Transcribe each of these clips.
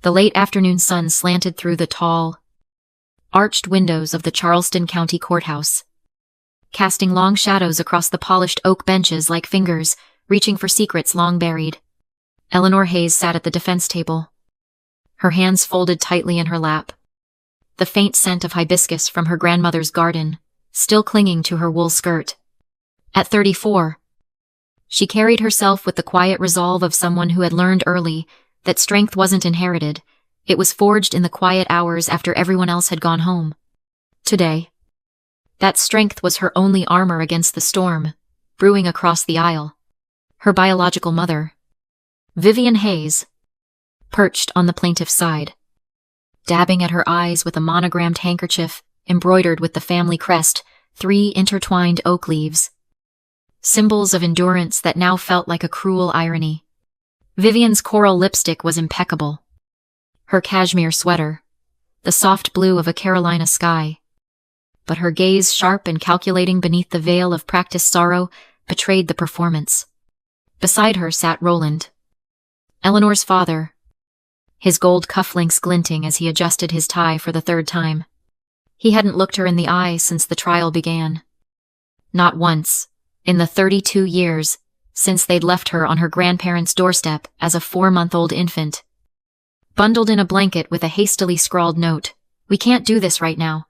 The late afternoon sun slanted through the tall, arched windows of the Charleston County Courthouse, casting long shadows across the polished oak benches like fingers reaching for secrets long buried. Eleanor Hayes sat at the defense table, her hands folded tightly in her lap, the faint scent of hibiscus from her grandmother's garden still clinging to her wool skirt. At 34, she carried herself with the quiet resolve of someone who had learned early that strength wasn't inherited, it was forged in the quiet hours after everyone else had gone home. Today, that strength was her only armor against the storm brewing across the aisle. Her biological mother, Vivian Hayes, perched on the plaintiff's side, dabbing at her eyes with a monogrammed handkerchief embroidered with the family crest, 3 intertwined oak leaves, symbols of endurance that now felt like a cruel irony. Vivian's coral lipstick was impeccable. Her cashmere sweater, the soft blue of a Carolina sky. But her gaze, sharp and calculating beneath the veil of practiced sorrow, betrayed the performance. Beside her sat Roland, Eleanor's father, his gold cufflinks glinting as he adjusted his tie for the 3rd time. He hadn't looked her in the eye since the trial began. Not once, in the 32 years since they'd left her on her grandparents' doorstep as a 4-month-old infant. Bundled in a blanket with a hastily scrawled note, "We can't do this right now."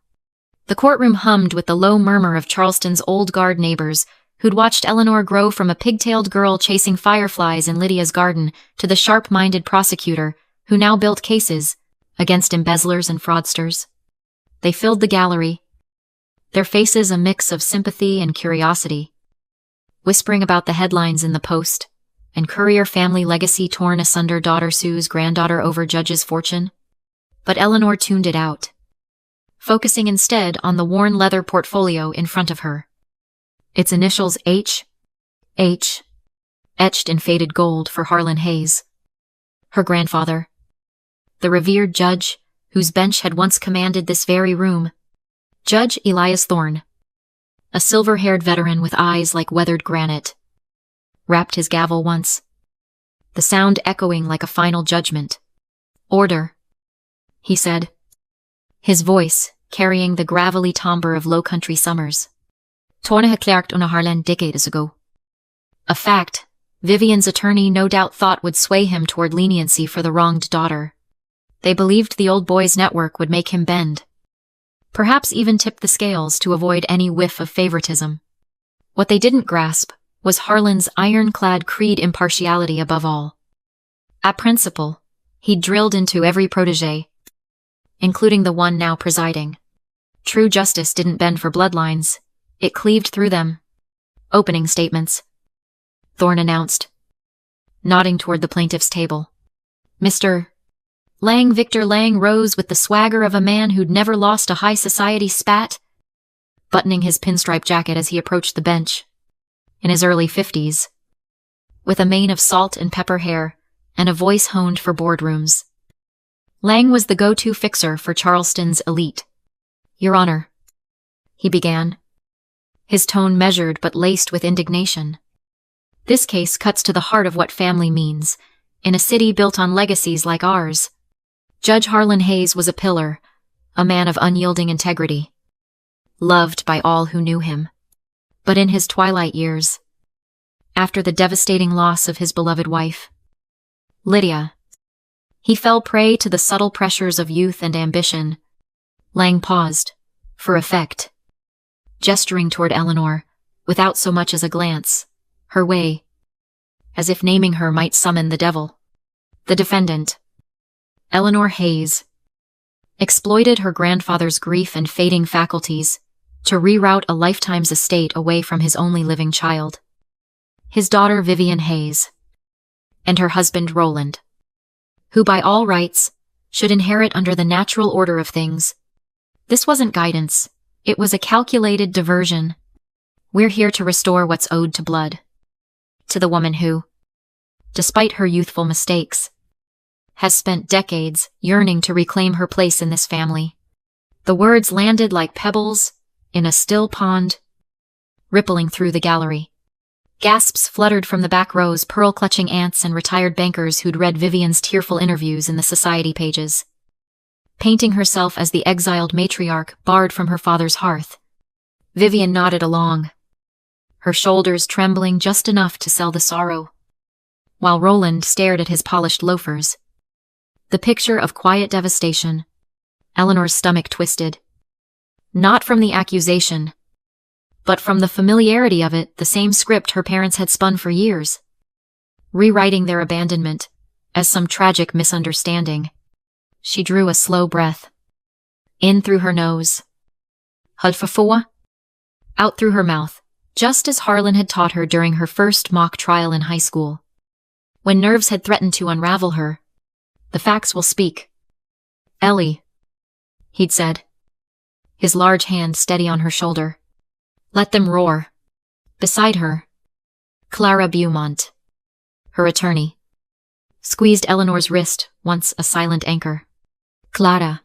The courtroom hummed with the low murmur of Charleston's old guard neighbors who'd watched Eleanor grow from a pigtailed girl chasing fireflies in Lydia's garden to the sharp-minded prosecutor who now built cases against embezzlers and fraudsters. They filled the gallery, their faces a mix of sympathy and curiosity, whispering about the headlines in the Post and Courier family legacy torn asunder, daughter sues granddaughter over judge's fortune. But Eleanor tuned it out, focusing instead on the worn leather portfolio in front of her. Its initials H, etched in faded gold for Harlan Hayes. Her grandfather, the revered judge whose bench had once commanded this very room, Judge Elias Thorne, a silver-haired veteran with eyes like weathered granite, rapped his gavel once, the sound echoing like a final judgment. "Order," he said, his voice carrying the gravelly timbre of low-country summers. "Torne geklaagd onder Harlan decades ago." A fact Vivian's attorney no doubt thought would sway him toward leniency for the wronged daughter. They believed the old boy's network would make him bend, perhaps even tip the scales to avoid any whiff of favoritism. What they didn't grasp was Harlan's ironclad creed impartiality above all. At principle, he'd drilled into every protégé, including the one now presiding. True justice didn't bend for bloodlines, it cleaved through them. "Opening statements," Thorne announced, nodding toward the plaintiff's table. Mr. Lang Victor Lang rose with the swagger of a man who'd never lost a high society spat, buttoning his pinstripe jacket as he approached the bench. In his early 50s, with a mane of salt and pepper hair and a voice honed for boardrooms, Lang was the go-to fixer for Charleston's elite. "Your Honor," he began, his tone measured but laced with indignation. "This case cuts to the heart of what family means, in a city built on legacies like ours. Judge Harlan Hayes was a pillar, a man of unyielding integrity, loved by all who knew him. But in his twilight years, after the devastating loss of his beloved wife, Lydia, he fell prey to the subtle pressures of youth and ambition." Lang paused, for effect, gesturing toward Eleanor, without so much as a glance, her way, as if naming her might summon the devil. The defendant, Eleanor Hayes, exploited her grandfather's grief and fading faculties to reroute a lifetime's estate away from his only living child, his daughter Vivian Hayes, and her husband Roland, who by all rights should inherit under the natural order of things. This wasn't guidance, it was a calculated diversion. "We're here to restore what's owed to blood. To the woman who, despite her youthful mistakes, has spent decades yearning to reclaim her place in this family." The words landed like pebbles in a still pond, rippling through the gallery. Gasps fluttered from the back rows, pearl-clutching aunts and retired bankers who'd read Vivian's tearful interviews in the society pages. Painting herself as the exiled matriarch barred from her father's hearth, Vivian nodded along, her shoulders trembling just enough to sell the sorrow, while Roland stared at his polished loafers. The picture of quiet devastation. Eleanor's stomach twisted. Not from the accusation, but from the familiarity of it, the same script her parents had spun for years, rewriting their abandonment as some tragic misunderstanding. She drew a slow breath. In through her nose. Hudfafua. Out through her mouth, just as Harlan had taught her during her first mock trial in high school. When nerves had threatened to unravel her, the facts will speak. Ellie, he'd said, his large hand steady on her shoulder. Let them roar. Beside her, Clara Beaumont, her attorney, squeezed Eleanor's wrist, once a silent anchor. Clara,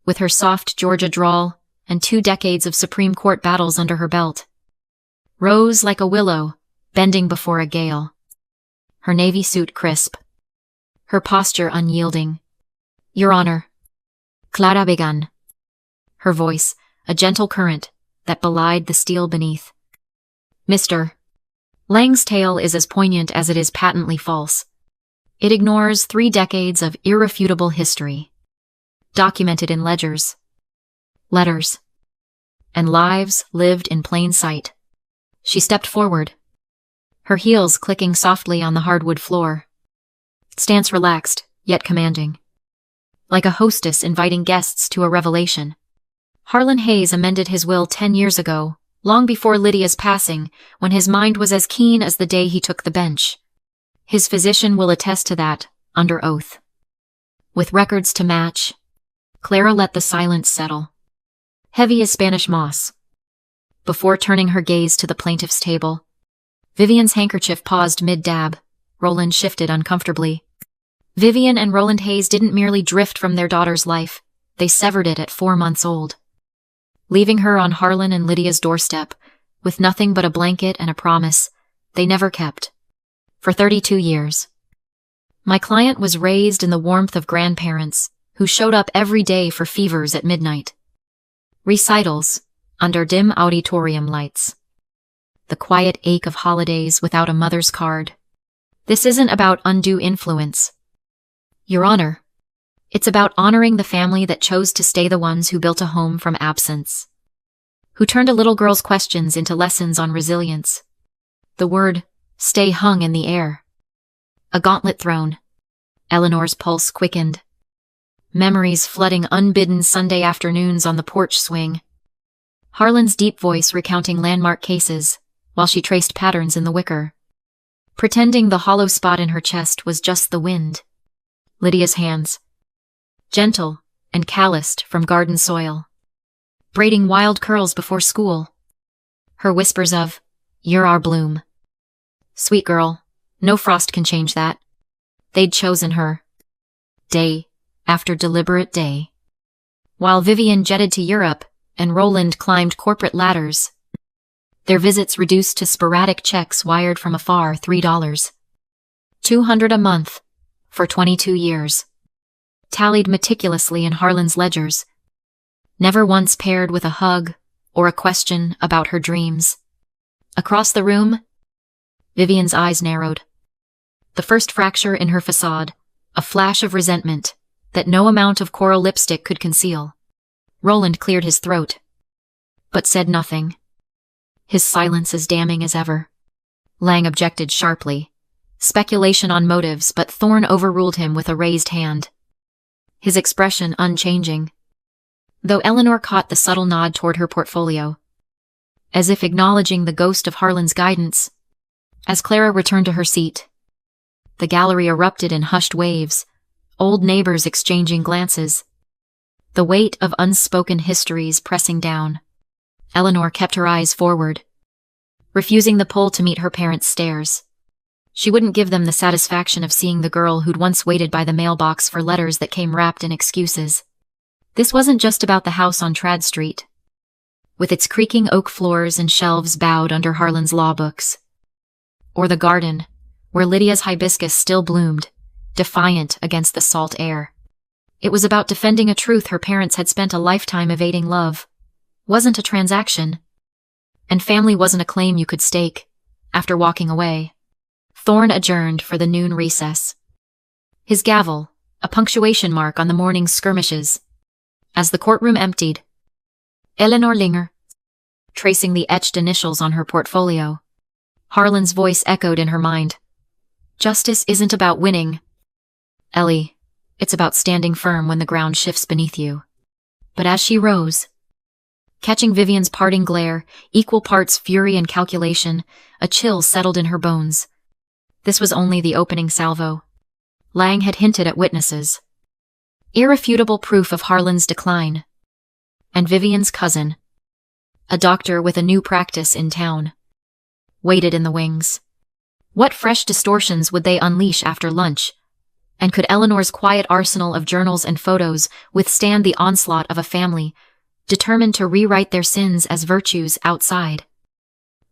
with her soft Georgia drawl and 2 decades of Supreme Court battles under her belt, rose like a willow, bending before a gale. Her navy suit crisp, her posture unyielding. Your Honor. Clara began, her voice a gentle current that belied the steel beneath. Mr. Lang's tale is as poignant as it is patently false. It ignores 3 decades of irrefutable history, documented in ledgers, letters, and lives lived in plain sight. She stepped forward, her heels clicking softly on the hardwood floor, stance relaxed, yet commanding, like a hostess inviting guests to a revelation. Harlan Hayes amended his will 10 years ago, long before Lydia's passing, when his mind was as keen as the day he took the bench. His physician will attest to that, under oath. With records to match, Clara let the silence settle, heavy as Spanish moss. Before turning her gaze to the plaintiff's table, Vivian's handkerchief paused mid-dab. Roland shifted uncomfortably. Vivian and Roland Hayes didn't merely drift from their daughter's life, they severed it at 4 months old, leaving her on Harlan and Lydia's doorstep, with nothing but a blanket and a promise they never kept. For 32 years. My client was raised in the warmth of grandparents, who showed up every day for fevers at midnight. Recitals, under dim auditorium lights. The quiet ache of holidays without a mother's card. This isn't about undue influence, Your Honor. It's about honoring the family that chose to stay, the ones who built a home from absence, who turned a little girl's questions into lessons on resilience. The word stay hung in the air. A gauntlet thrown. Eleanor's pulse quickened. Memories flooding unbidden Sunday afternoons on the porch swing. Harlan's deep voice recounting landmark cases, while she traced patterns in the wicker, pretending the hollow spot in her chest was just the wind. Lydia's hands, gentle and calloused from garden soil, braiding wild curls before school. Her whispers of, "You're our bloom. Sweet girl, no frost can change that." They'd chosen her. Day after deliberate day. While Vivian jetted to Europe and Roland climbed corporate ladders, their visits reduced to sporadic checks wired from afar, $3.200 a month, for 22 years. Tallied meticulously in Harlan's ledgers, never once paired with a hug or a question about her dreams. Across the room, Vivian's eyes narrowed. The first fracture in her facade, a flash of resentment that no amount of coral lipstick could conceal. Roland cleared his throat, but said nothing. His silence as damning as ever. Lang objected sharply. Speculation on motives, but Thorne overruled him with a raised hand, his expression unchanging, though Eleanor caught the subtle nod toward her portfolio, as if acknowledging the ghost of Harlan's guidance. As Clara returned to her seat, the gallery erupted in hushed waves, old neighbors exchanging glances, the weight of unspoken histories pressing down. Eleanor kept her eyes forward, refusing the pull to meet her parents' stares. She wouldn't give them the satisfaction of seeing the girl who'd once waited by the mailbox for letters that came wrapped in excuses. This wasn't just about the house on Trad Street, with its creaking oak floors and shelves bowed under Harlan's law books. Or the garden, where Lydia's hibiscus still bloomed, defiant against the salt air. It was about defending a truth her parents had spent a lifetime evading. Love wasn't a transaction, and family wasn't a claim you could stake. After walking away, Thorne adjourned for the noon recess. His gavel, a punctuation mark on the morning's skirmishes. As the courtroom emptied, Eleanor Linger, tracing the etched initials on her portfolio. Harlan's voice echoed in her mind. Justice isn't about winning, Ellie. It's about standing firm when the ground shifts beneath you. But as she rose, catching Vivian's parting glare, equal parts fury and calculation, a chill settled in her bones. This was only the opening salvo. Lang had hinted at witnesses. Irrefutable proof of Harlan's decline. And Vivian's cousin, a doctor with a new practice in town, waited in the wings. What fresh distortions would they unleash after lunch? And could Eleanor's quiet arsenal of journals and photos withstand the onslaught of a family determined to rewrite their sins as virtues outside?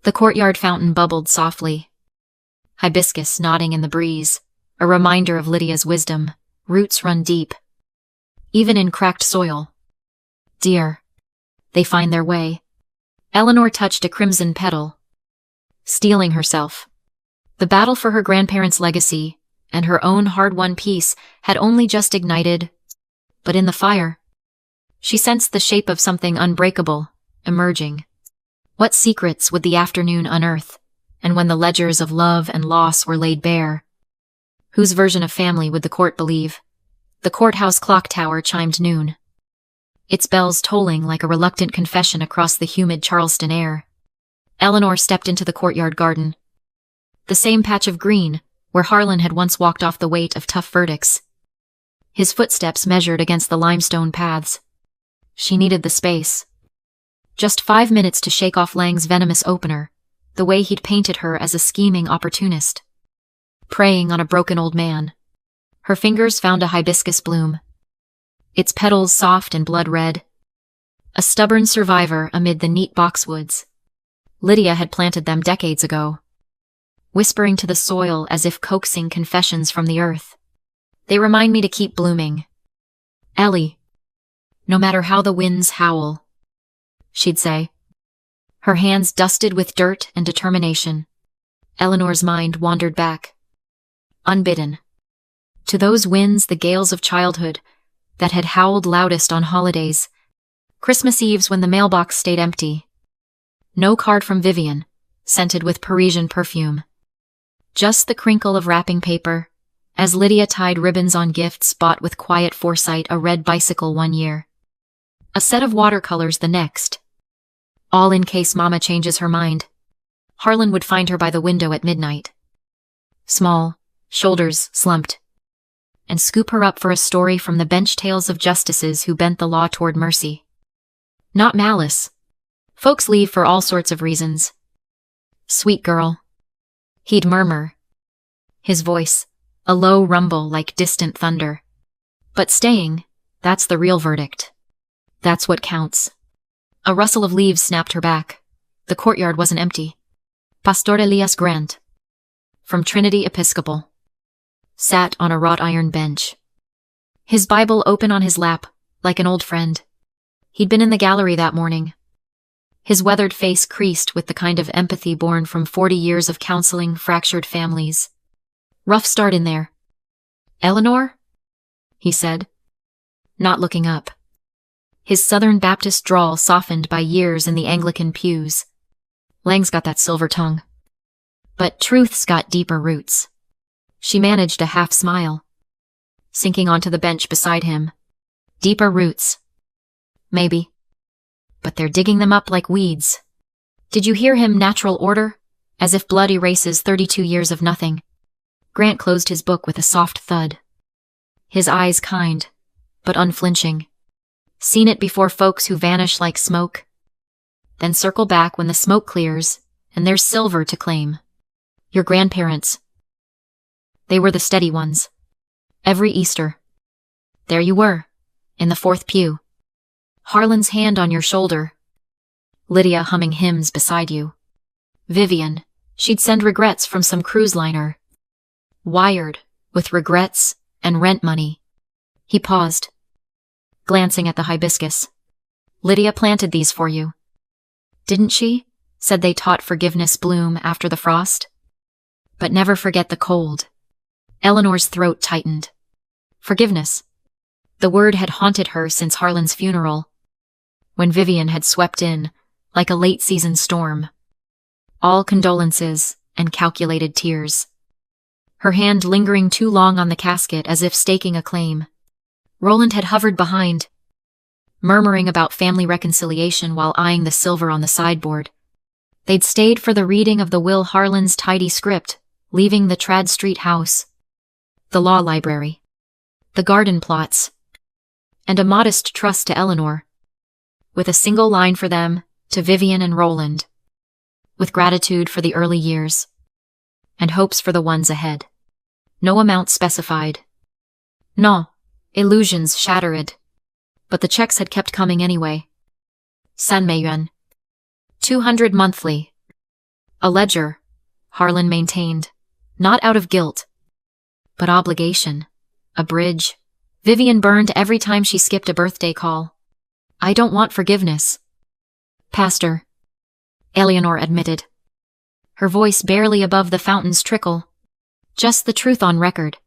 The courtyard fountain bubbled softly, hibiscus nodding in the breeze, a reminder of Lydia's wisdom. Roots run deep, even in cracked soil. Dear, they find their way. Eleanor touched a crimson petal, steeling herself. The battle for her grandparents' legacy and her own hard-won peace had only just ignited, but in the fire, she sensed the shape of something unbreakable, emerging. What secrets would the afternoon unearth? And when the ledgers of love and loss were laid bare, whose version of family would the court believe? The courthouse clock tower chimed noon, its bells tolling like a reluctant confession across the humid Charleston air. Eleanor stepped into the courtyard garden, the same patch of green where Harlan had once walked off the weight of tough verdicts. His footsteps measured against the limestone paths. She needed the space. Just 5 minutes to shake off Lang's venomous opener, the way he'd painted her as a scheming opportunist, preying on a broken old man. Her fingers found a hibiscus bloom, its petals soft and blood-red. A stubborn survivor amid the neat boxwoods. Lydia had planted them decades ago, whispering to the soil as if coaxing confessions from the earth. They remind me to keep blooming, Ellie, no matter how the winds howl, she'd say, her hands dusted with dirt and determination. Eleanor's mind wandered back, unbidden, to those winds, the gales of childhood, that had howled loudest on holidays, Christmas Eves when the mailbox stayed empty. No card from Vivian, scented with Parisian perfume. Just the crinkle of wrapping paper, as Lydia tied ribbons on gifts bought with quiet foresight, a red bicycle one year, a set of watercolors the next. All in case Mama changes her mind. Harlan would find her by the window at midnight, small, shoulders slumped, and scoop her up for a story from the bench tales of justices who bent the law toward mercy, not malice. Folks leave for all sorts of reasons. Sweet girl, he'd murmur, his voice a low rumble like distant thunder. But staying, that's the real verdict. That's what counts. A rustle of leaves snapped her back. The courtyard wasn't empty. Pastor Elias Grant, from Trinity Episcopal, sat on a wrought iron bench, his Bible open on his lap, like an old friend. He'd been in the gallery that morning, his weathered face creased with the kind of empathy born from 40 years of counseling fractured families. Rough start in there. Eleanor? He said, not looking up. His Southern Baptist drawl softened by years in the Anglican pews. Lang's got that silver tongue. But truth's got deeper roots. She managed a half smile, sinking onto the bench beside him. Deeper roots. Maybe. But they're digging them up like weeds. Did you hear him? Natural order? As if blood erases 32 years of nothing. Grant closed his book with a soft thud. His eyes kind, but unflinching. Seen it before, folks who vanish like smoke, then circle back when the smoke clears, and there's silver to claim. Your grandparents. They were the steady ones. Every Easter. There you were, in the fourth pew. Harlan's hand on your shoulder. Lydia humming hymns beside you. Vivian, She'd send regrets from some cruise liner. Wired, with regrets and rent money. He paused, glancing at the hibiscus. Lydia planted these for you. Didn't she? Said they taught forgiveness bloom after the frost. But never forget the cold. Eleanor's throat tightened. Forgiveness. The word had haunted her since Harlan's funeral, when Vivian had swept in, like a late-season storm. All condolences and calculated tears. Her hand lingering too long on the casket as if staking a claim. Roland had hovered behind, murmuring about family reconciliation while eyeing the silver on the sideboard. They'd stayed for the reading of the will Harlan's tidy script, leaving the Trad Street house, the law library, the garden plots, and a modest trust to Eleanor, with a single line for them, to Vivian and Roland, with gratitude for the early years, and hopes for the ones ahead. No amount specified. No, illusions shattered. But the checks had kept coming anyway. 100 yuan. 200 monthly. A ledger, Harlan maintained, not out of guilt, but obligation. A bridge. Vivian burned every time she skipped a birthday call. I don't want forgiveness, Pastor, Eleanor admitted, her voice barely above the fountain's trickle. Just the truth on record.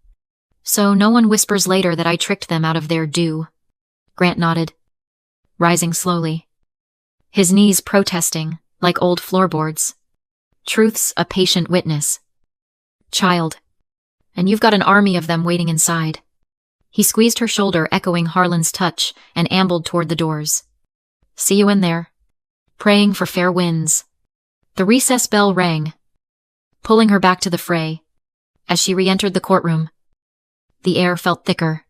So no one whispers later that I tricked them out of their due. Grant nodded, rising slowly, his knees protesting like old floorboards. Truth's a patient witness. Child. And you've got an army of them waiting inside. He squeezed her shoulder, echoing Harlan's touch, and ambled toward the doors. See you in there. Praying for fair winds. The recess bell rang, pulling her back to the fray. As she re-entered the courtroom, the air felt thicker,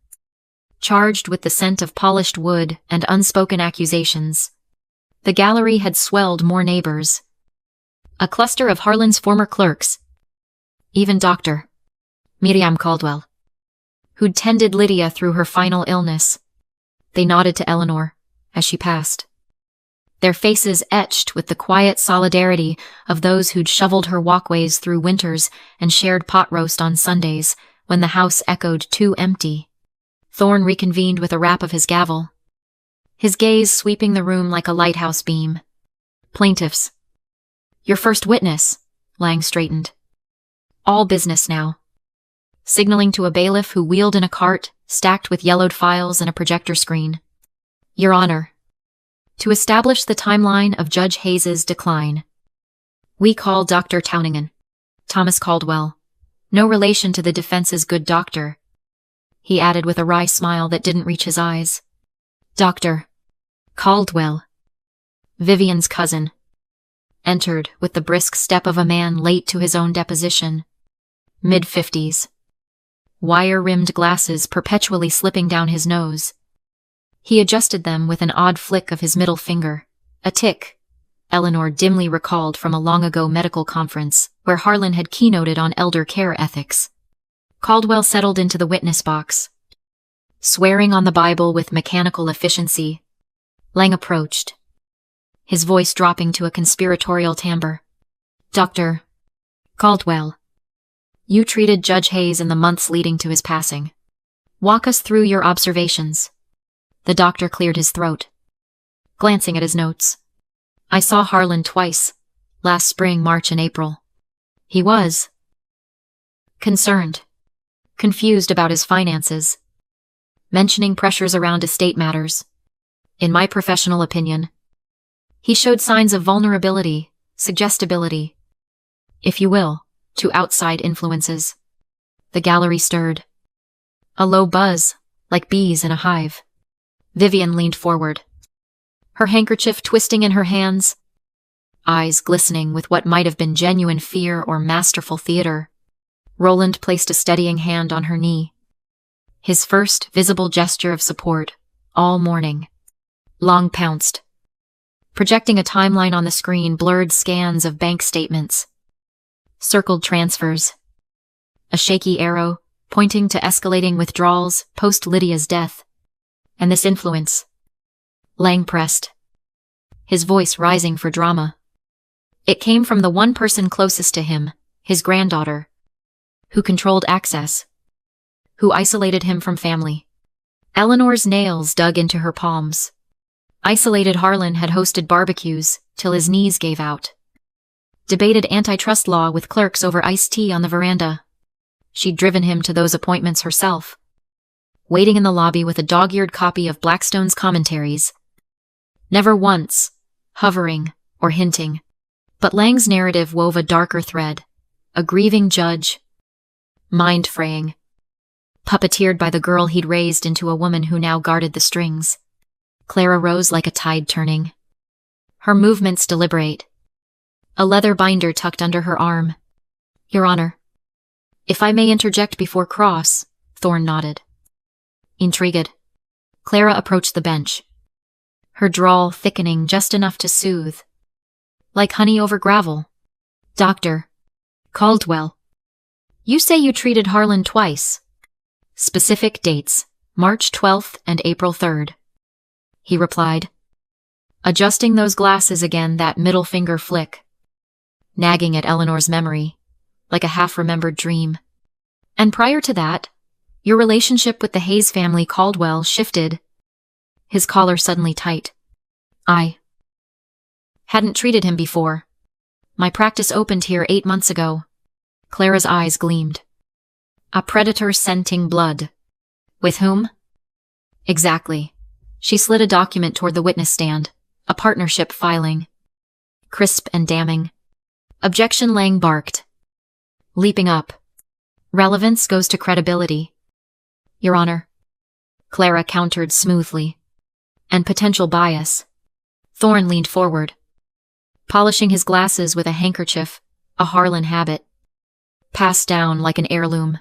charged with the scent of polished wood and unspoken accusations. The gallery had swelled more neighbors. A cluster of Harlan's former clerks. Even Dr. Miriam Caldwell, who'd tended Lydia through her final illness. They nodded to Eleanor as she passed, their faces etched with the quiet solidarity of those who'd shoveled her walkways through winters and shared pot roast on Sundays when the house echoed too empty. Thorne reconvened with a rap of his gavel, his gaze sweeping the room like a lighthouse beam. Plaintiffs. Your first witness, Lang straightened. All business now. Signaling to a bailiff who wheeled in a cart, stacked with yellowed files and a projector screen. Your Honor. To establish the timeline of Judge Hayes's decline, we call Dr. Towningen, Thomas Caldwell, no relation to the defense's good doctor. He added with a wry smile that didn't reach his eyes. Dr. Caldwell, Vivian's cousin, entered with the brisk step of a man late to his own deposition. Mid-50s. Wire-rimmed glasses perpetually slipping down his nose. He adjusted them with an odd flick of his middle finger. A tic, Eleanor dimly recalled from a long-ago medical conference where Harlan had keynoted on elder care ethics. Caldwell settled into the witness box, swearing on the Bible with mechanical efficiency. Lang approached, his voice dropping to a conspiratorial timbre. Dr. Caldwell, you treated Judge Hayes in the months leading to his passing. Walk us through your observations. The doctor cleared his throat, glancing at his notes. I saw Harlan twice, last spring, March and April. He was concerned, confused about his finances, mentioning pressures around estate matters. In my professional opinion, he showed signs of vulnerability, suggestibility, if you will, to outside influences. The gallery stirred. A low buzz, like bees in a hive. Vivian leaned forward, her handkerchief twisting in her hands, eyes glistening with what might have been genuine fear or masterful theater. Roland placed a steadying hand on her knee, his first visible gesture of support all morning. Long pounced, projecting a timeline on the screen, blurred scans of bank statements, circled transfers, a shaky arrow pointing to escalating withdrawals post Lydia's death. And this influence. Lang pressed, his voice rising for drama. It came from the one person closest to him, his granddaughter, who controlled access, who isolated him from family. Eleanor's nails dug into her palms. Isolated Harlan had hosted barbecues till his knees gave out. Debated antitrust law with clerks over iced tea on the veranda. She'd driven him to those appointments herself. Waiting in the lobby with a dog-eared copy of Blackstone's commentaries. Never once hovering or hinting. But Lang's narrative wove a darker thread. A grieving judge. Mind-fraying. Puppeteered by the girl he'd raised into a woman who now guarded the strings. Clara rose like a tide turning. Her movements deliberate. A leather binder tucked under her arm. Your Honor. If I may interject before cross, Thorne nodded. Intrigued, Clara approached the bench. Her drawl thickening just enough to soothe. Like honey over gravel. Dr. Caldwell. You say you treated Harlan twice. Specific dates, March 12th and April 3rd. He replied. Adjusting those glasses again, that middle finger flick. Nagging at Eleanor's memory, like a half-remembered dream. And prior to that, your relationship with the Hayes family Caldwell shifted. His collar suddenly tight. I hadn't treated him before. My practice opened here 8 months ago. Clara's eyes gleamed. A predator scenting blood. With whom? Exactly. She slid a document toward the witness stand. A partnership filing. Crisp and damning. Objection, Lang barked. Leaping up. Relevance goes to credibility. Your Honor. Clara countered smoothly. And potential bias. Thorne leaned forward. Polishing his glasses with a handkerchief, a Harlan habit. Passed down like an heirloom.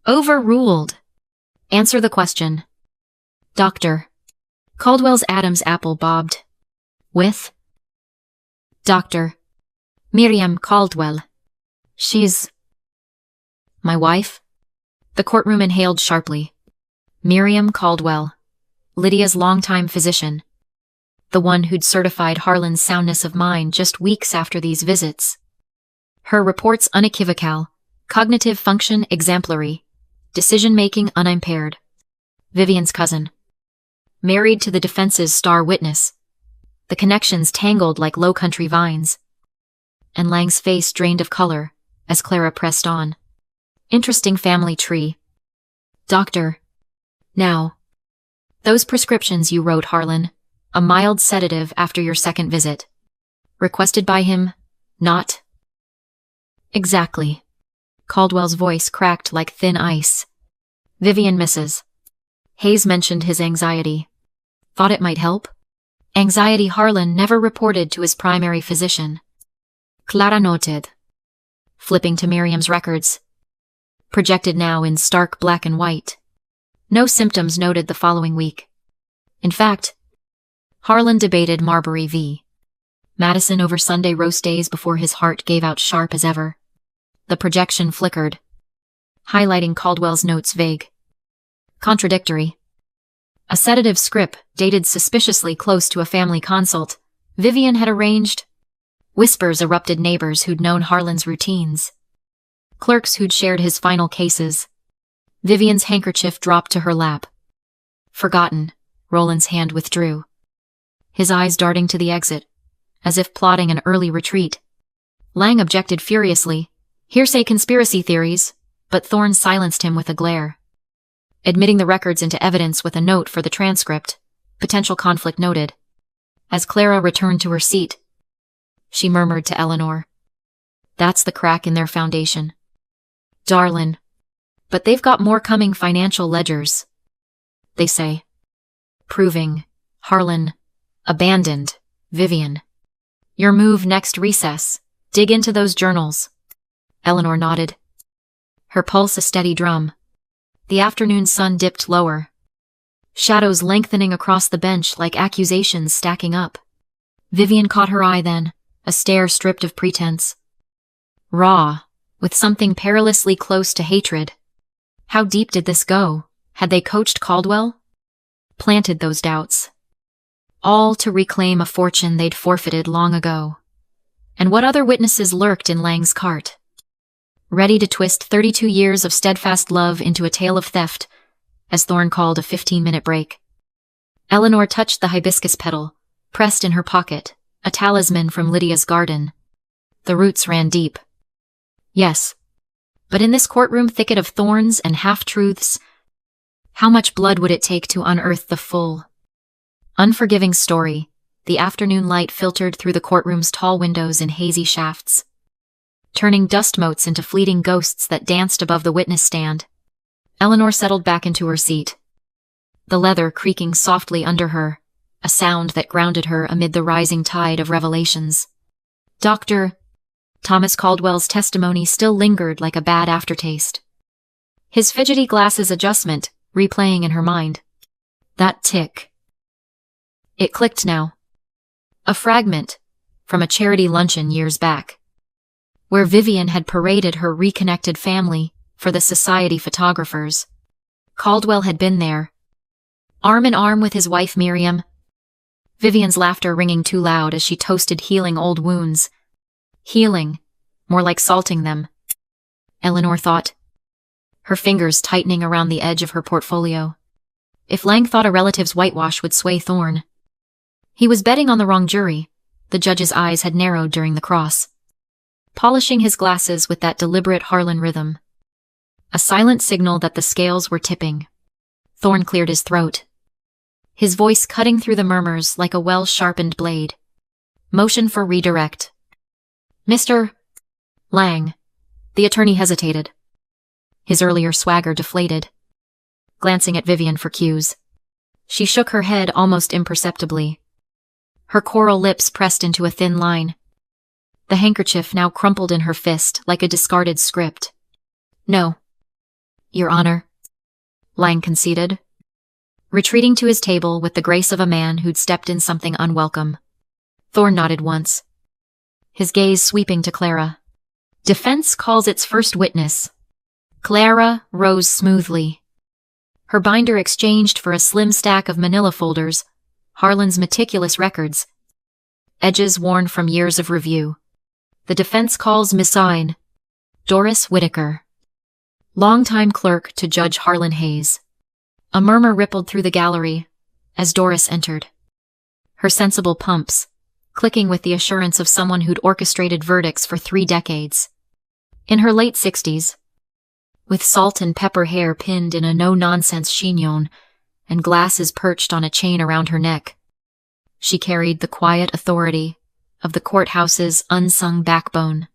Overruled. Answer the question. Dr. Caldwell's Adam's apple bobbed. With? Dr. Miriam Caldwell. She's my wife? The courtroom inhaled sharply. Miriam Caldwell. Lydia's longtime physician. The one who'd certified Harlan's soundness of mind just weeks after these visits. Her reports unequivocal, cognitive function exemplary, decision-making unimpaired. Vivian's cousin. Married to the defense's star witness. The connections tangled like low-country vines. And Lang's face drained of color as Clara pressed on. Interesting family tree. Doctor. Now. Those prescriptions you wrote, Harlan. A mild sedative after your second visit. Requested by him, not? Exactly. Caldwell's voice cracked like thin ice. Vivian misses. Hayes mentioned his anxiety. Thought it might help? Anxiety Harlan never reported to his primary physician. Clara noted. Flipping to Miriam's records. Projected now in stark black and white. No symptoms noted the following week. In fact, Harlan debated Marbury v. Madison over Sunday roast days before his heart gave out sharp as ever. The projection flickered, highlighting Caldwell's notes vague. Contradictory. A sedative script dated suspiciously close to a family consult Vivian had arranged. Whispers erupted neighbors who'd known Harlan's routines. Clerks who'd shared his final cases. Vivian's handkerchief dropped to her lap. Forgotten, Roland's hand withdrew. His eyes darting to the exit, as if plotting an early retreat. Lang objected furiously. Hearsay conspiracy theories, but Thorne silenced him with a glare. Admitting the records into evidence with a note for the transcript, potential conflict noted. As Clara returned to her seat, she murmured to Eleanor. That's the crack in their foundation. Darlin'. But they've got more coming financial ledgers. They say. Proving. Harlan. Abandoned. Vivian. Your move next recess. Dig into those journals. Eleanor nodded. Her pulse a steady drum. The afternoon sun dipped lower. Shadows lengthening across the bench like accusations stacking up. Vivian caught her eye then, a stare stripped of pretense. Raw, with something perilously close to hatred. How deep did this go? Had they coached Caldwell? Planted those doubts. All to reclaim a fortune they'd forfeited long ago. And what other witnesses lurked in Lang's cart? Ready to twist 32 years of steadfast love into a tale of theft, as Thorne called a 15-minute break. Eleanor touched the hibiscus petal, pressed in her pocket, a talisman from Lydia's garden. The roots ran deep. Yes. But in this courtroom thicket of thorns and half-truths, how much blood would it take to unearth the full, unforgiving story? The afternoon light filtered through the courtroom's tall windows in hazy shafts, turning dust motes into fleeting ghosts that danced above the witness stand. Eleanor settled back into her seat, the leather creaking softly under her, a sound that grounded her amid the rising tide of revelations. Dr. Thomas Caldwell's testimony still lingered like a bad aftertaste. His fidgety glasses adjustment replaying in her mind. That tick. It clicked now. A fragment from a charity luncheon years back, where Vivian had paraded her reconnected family for the society photographers. Caldwell had been there, arm in arm with his wife Miriam, Vivian's laughter ringing too loud as she toasted healing old wounds. Healing, more like salting them, Eleanor thought, her fingers tightening around the edge of her portfolio. If Lang thought a relative's whitewash would sway Thorne, he was betting on the wrong jury. The judge's eyes had narrowed during the cross, polishing his glasses with that deliberate Harlan rhythm. A silent signal that the scales were tipping. Thorne cleared his throat, his voice cutting through the murmurs like a well-sharpened blade. Motion for redirect. Mr. Lang. The attorney hesitated, his earlier swagger deflated, glancing at Vivian for cues. She shook her head almost imperceptibly, her coral lips pressed into a thin line, the handkerchief now crumpled in her fist like a discarded script. No, Your Honor, Lang conceded, retreating to his table with the grace of a man who'd stepped in something unwelcome. Thorne nodded once, his gaze sweeping to Clara. Defense calls its first witness. Clara rose smoothly, her binder exchanged for a slim stack of manila folders, Harlan's meticulous records, edges worn from years of review. The defense calls Miss Doris Whitaker, longtime clerk to Judge Harlan Hayes. A murmur rippled through the gallery as Doris entered, her sensible pumps clicking with the assurance of someone who'd orchestrated verdicts for 3 decades. In her late 60s, with salt and pepper hair pinned in a no-nonsense chignon and glasses perched on a chain around her neck, she carried the quiet authority of the courthouse's unsung backbone.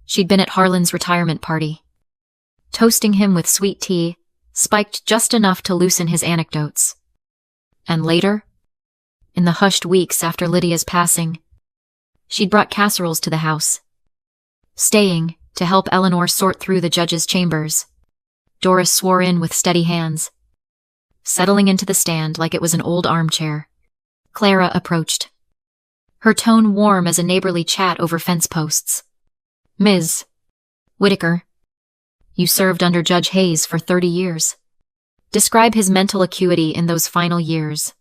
She'd been at Harlan's retirement party, toasting him with sweet tea, spiked just enough to loosen his anecdotes. And later, in the hushed weeks after Lydia's passing, she'd brought casseroles to the house, staying to help Eleanor sort through the judge's chambers. Doris swore in with steady hands, settling into the stand like it was an old armchair. Clara approached, her tone warm as a neighborly chat over fence posts. Ms. Whitaker, you served under Judge Hayes for 30 years. Describe his mental acuity in those final years.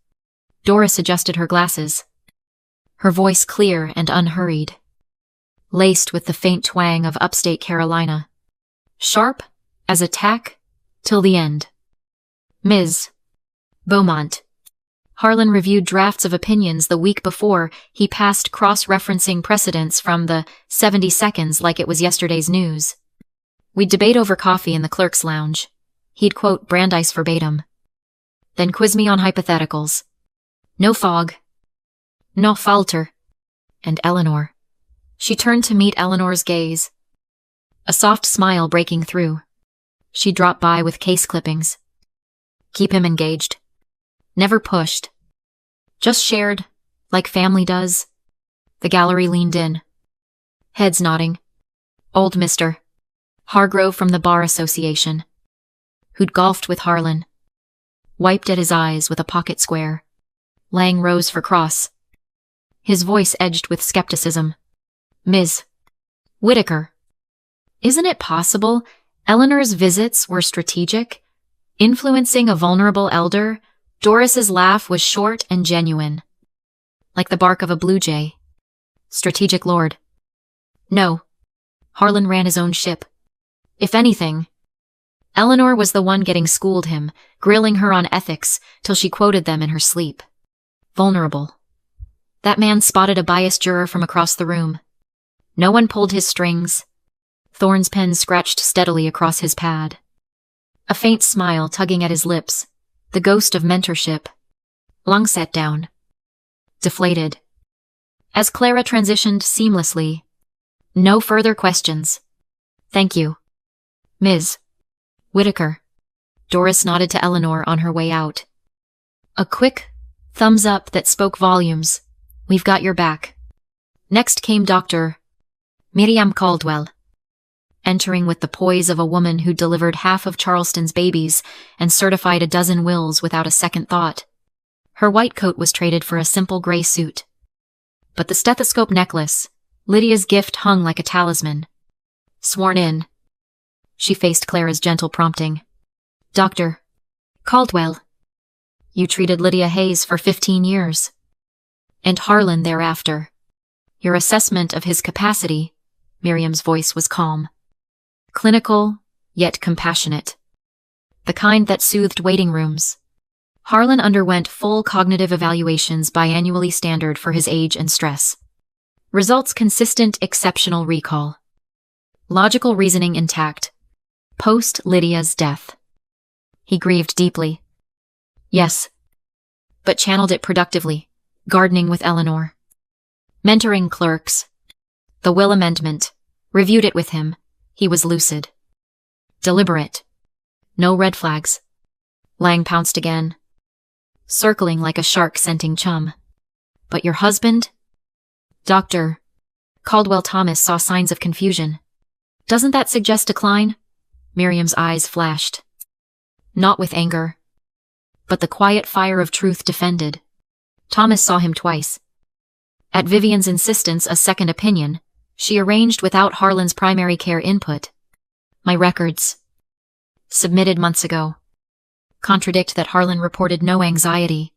Doris adjusted her glasses, her voice clear and unhurried, laced with the faint twang of upstate Carolina, sharp as a tack till the end. Ms. Beaumont. Harlan reviewed drafts of opinions the week before he passed cross-referencing precedents from the 70 seconds like it was yesterday's news. We'd debate over coffee in the clerk's lounge. He'd quote Brandeis verbatim, then quiz me on hypotheticals. No fog, no falter. And Eleanor. She turned to meet Eleanor's gaze, a soft smile breaking through. She dropped by with case clippings. Keep him engaged. Never pushed. Just shared, like family does. The gallery leaned in, heads nodding. Old Mr. Hargrove from the Bar Association, who'd golfed with Harlan, wiped at his eyes with a pocket square. Lang rose for cross, his voice edged with skepticism. Ms. Whitaker, isn't it possible Eleanor's visits were strategic, influencing a vulnerable elder? Doris's laugh was short and genuine, like the bark of a blue jay. Strategic lord. No. Harlan ran his own ship. If anything, Eleanor was the one getting schooled him, grilling her on ethics till she quoted them in her sleep. Vulnerable. That man spotted a biased juror from across the room. No one pulled his strings. Thorne's pen scratched steadily across his pad. A faint smile tugging at his lips, the ghost of mentorship. Lung sat down. Deflated. As Clara transitioned seamlessly. No further questions. Thank you. Ms. Whitaker. Doris nodded to Eleanor on her way out. A quick thumbs up that spoke volumes. We've got your back. Next came Dr. Miriam Caldwell, entering with the poise of a woman who delivered half of Charleston's babies and certified a dozen wills without a second thought. Her white coat was traded for a simple gray suit. But the stethoscope necklace, Lydia's gift, hung like a talisman. Sworn in. She faced Clara's gentle prompting. Dr. Caldwell. You treated Lydia Hayes for 15 years. And Harlan thereafter. Your assessment of his capacity, Miriam's voice was calm. Clinical, yet compassionate. The kind that soothed waiting rooms. Harlan underwent full cognitive evaluations biannually standard for his age and stress. Results consistent, exceptional recall. Logical reasoning intact. Post Lydia's death. He grieved deeply. Yes. But channeled it productively, gardening with Eleanor. Mentoring clerks. The will amendment. Reviewed it with him. He was lucid. Deliberate. No red flags. Lang pounced again. Circling like a shark scenting chum. But your husband? Dr. Caldwell Thomas saw signs of confusion. Doesn't that suggest decline? Miriam's eyes flashed. Not with anger. But the quiet fire of truth defended. Thomas saw him twice. At Vivian's insistence, a second opinion, she arranged without Harlan's primary care input. My records, submitted months ago, contradict that Harlan reported no anxiety.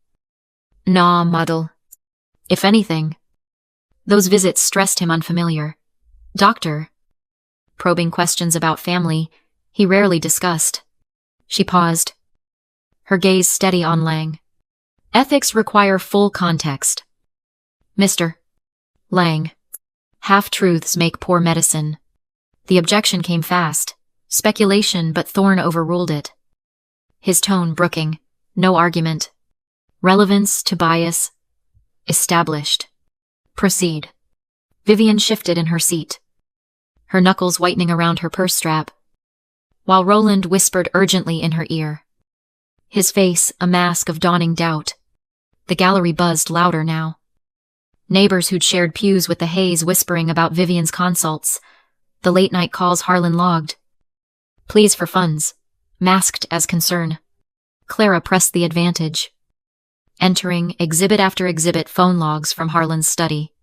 Nah, muddle. If anything, those visits stressed him unfamiliar. Doctor. Probing questions about family he rarely discussed. She paused, her gaze steady on Lang. Ethics require full context. Mr. Lang. Half-truths make poor medicine. The objection came fast. Speculation, but Thorne overruled it. His tone brooking. No argument. Relevance to bias. Established. Proceed. Vivian shifted in her seat, her knuckles whitening around her purse strap, while Roland whispered urgently in her ear. His face a mask of dawning doubt. The gallery buzzed louder now. Neighbors who'd shared pews with the Hayes whispering about Vivian's consults, the late-night calls Harlan logged. Pleas for funds, masked as concern. Clara pressed the advantage, entering exhibit after exhibit phone logs from Harlan's study,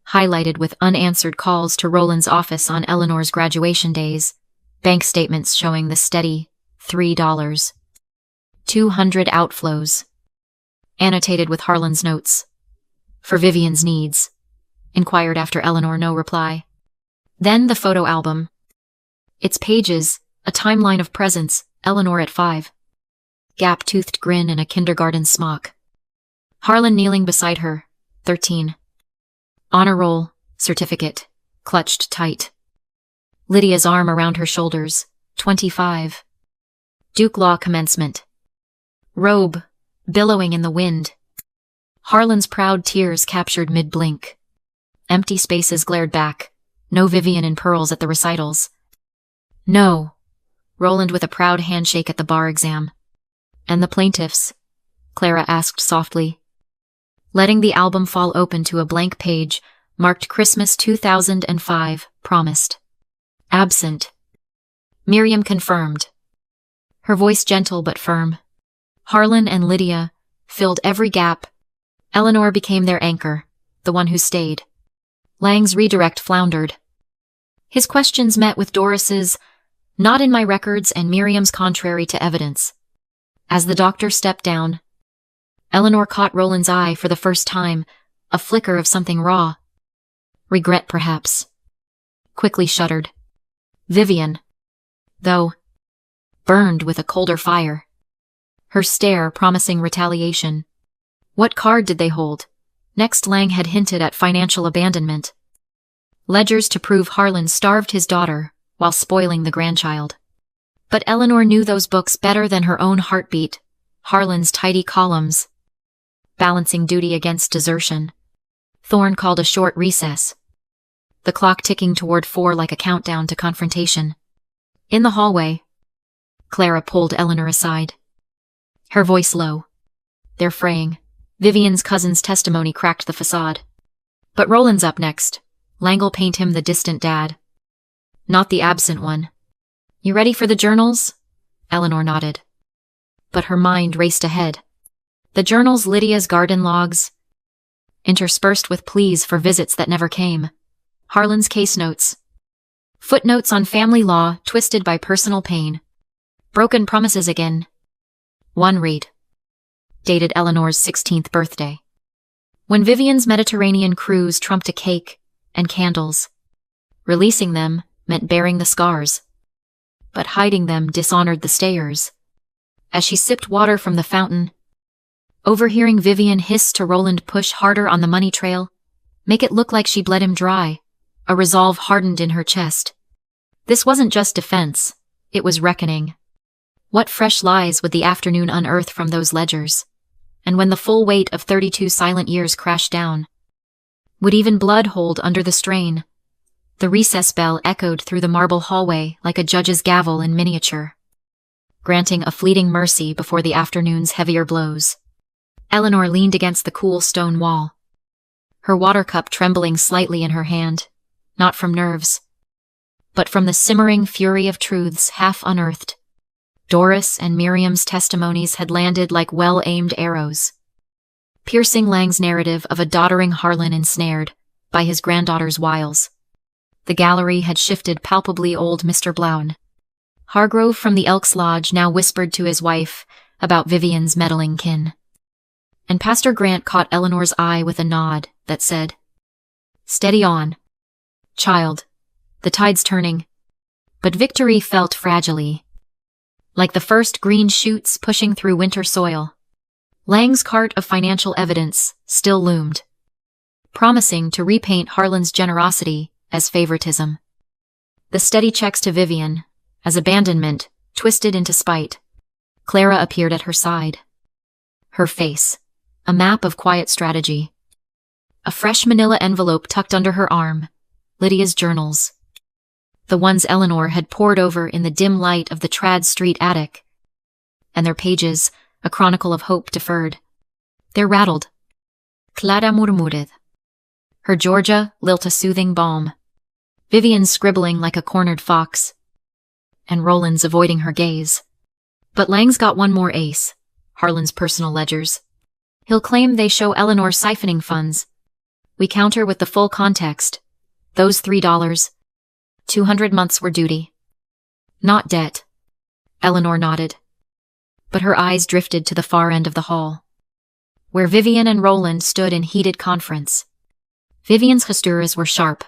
highlighted with unanswered calls to Roland's office on Eleanor's graduation days, bank statements showing the steady $3. 200 outflows, annotated with Harlan's notes. For Vivian's needs, inquired after Eleanor, no reply. Then the photo album. Its pages, a timeline of presents, Eleanor at 5. Gap-toothed grin in a kindergarten smock. Harlan kneeling beside her, 13. Honor roll, certificate, clutched tight. Lydia's arm around her shoulders, 25. Duke Law commencement. Robe, billowing in the wind. Harlan's proud tears captured mid-blink. Empty spaces glared back. No Vivian in pearls at the recitals. No. Roland with a proud handshake at the bar exam. And the plaintiffs? Clara asked softly, letting the album fall open to a blank page marked Christmas 2005, promised. Absent. Miriam confirmed, her voice gentle but firm. Harlan and Lydia filled every gap. Eleanor became their anchor, the one who stayed. Lang's redirect floundered. His questions met with Doris's, not in my records, and Miriam's contrary to evidence. As the doctor stepped down, Eleanor caught Roland's eye for the first time, a flicker of something raw. Regret, perhaps. quickly shuddered. Vivian, though, burned with a colder fire. Her stare promising retaliation. What card did they hold? Next, Lang had hinted at financial abandonment. Ledgers to prove Harlan starved his daughter while spoiling the grandchild. But Eleanor knew those books better than her own heartbeat. Harlan's tidy columns, balancing duty against desertion. Thorne called a short recess, the clock ticking toward 4 like a countdown to confrontation. In the hallway, Clara pulled Eleanor aside, her voice low. They're fraying. Vivian's cousin's testimony cracked the facade. But Roland's up next. Lang'll paint him the distant dad, not the absent one. You ready for the journals? Eleanor nodded. But her mind raced ahead. The journals, Lydia's garden logs, interspersed with pleas for visits that never came. Harlan's case notes. Footnotes on family law twisted by personal pain. Broken promises again. One read. Dated Eleanor's 16th birthday. When Vivian's Mediterranean cruise trumped a cake and candles. Releasing them meant bearing the scars. But hiding them dishonored the stayers. As she sipped water from the fountain, overhearing Vivian hiss to Roland, push harder on the money trail, make it look like she bled him dry, a resolve hardened in her chest. This wasn't just defense, it was reckoning. What fresh lies would the afternoon unearth from those ledgers? And when the full weight of 32 silent years crashed down, would even blood hold under the strain? The recess bell echoed through the marble hallway like a judge's gavel in miniature, granting a fleeting mercy before the afternoon's heavier blows. Eleanor leaned against the cool stone wall, her water cup trembling slightly in her hand, not from nerves, but from the simmering fury of truths half unearthed. Doris and Miriam's testimonies had landed like well-aimed arrows, piercing Lang's narrative of a doddering Harlan ensnared by his granddaughter's wiles. The gallery had shifted palpably. Old Mr. Blown Hargrove from the Elks Lodge now whispered to his wife about Vivian's meddling kin. And Pastor Grant caught Eleanor's eye with a nod that said, "Steady on, child. The tide's turning." But victory felt fragile, like the first green shoots pushing through winter soil. Lang's cart of financial evidence still loomed, promising to repaint Harlan's generosity as favoritism. The steady checks to Vivian as abandonment twisted into spite. Clara appeared at her side, her face a map of quiet strategy. A fresh manila envelope tucked under her arm, Lydia's journals, the ones Eleanor had pored over in the dim light of the Trad Street attic, and their pages a chronicle of hope deferred. They're rattled. Clara murmured, her Georgia lilt a soothing balm. Vivian's scribbling like a cornered fox, and Roland's avoiding her gaze. But Lang's got one more ace, Harlan's personal ledgers. He'll claim they show Eleanor siphoning funds. We counter with the full context. Those $3, 200 months were duty, not debt. Eleanor nodded, but her eyes drifted to the far end of the hall, where Vivian and Roland stood in heated conference. Vivian's gestures were sharp,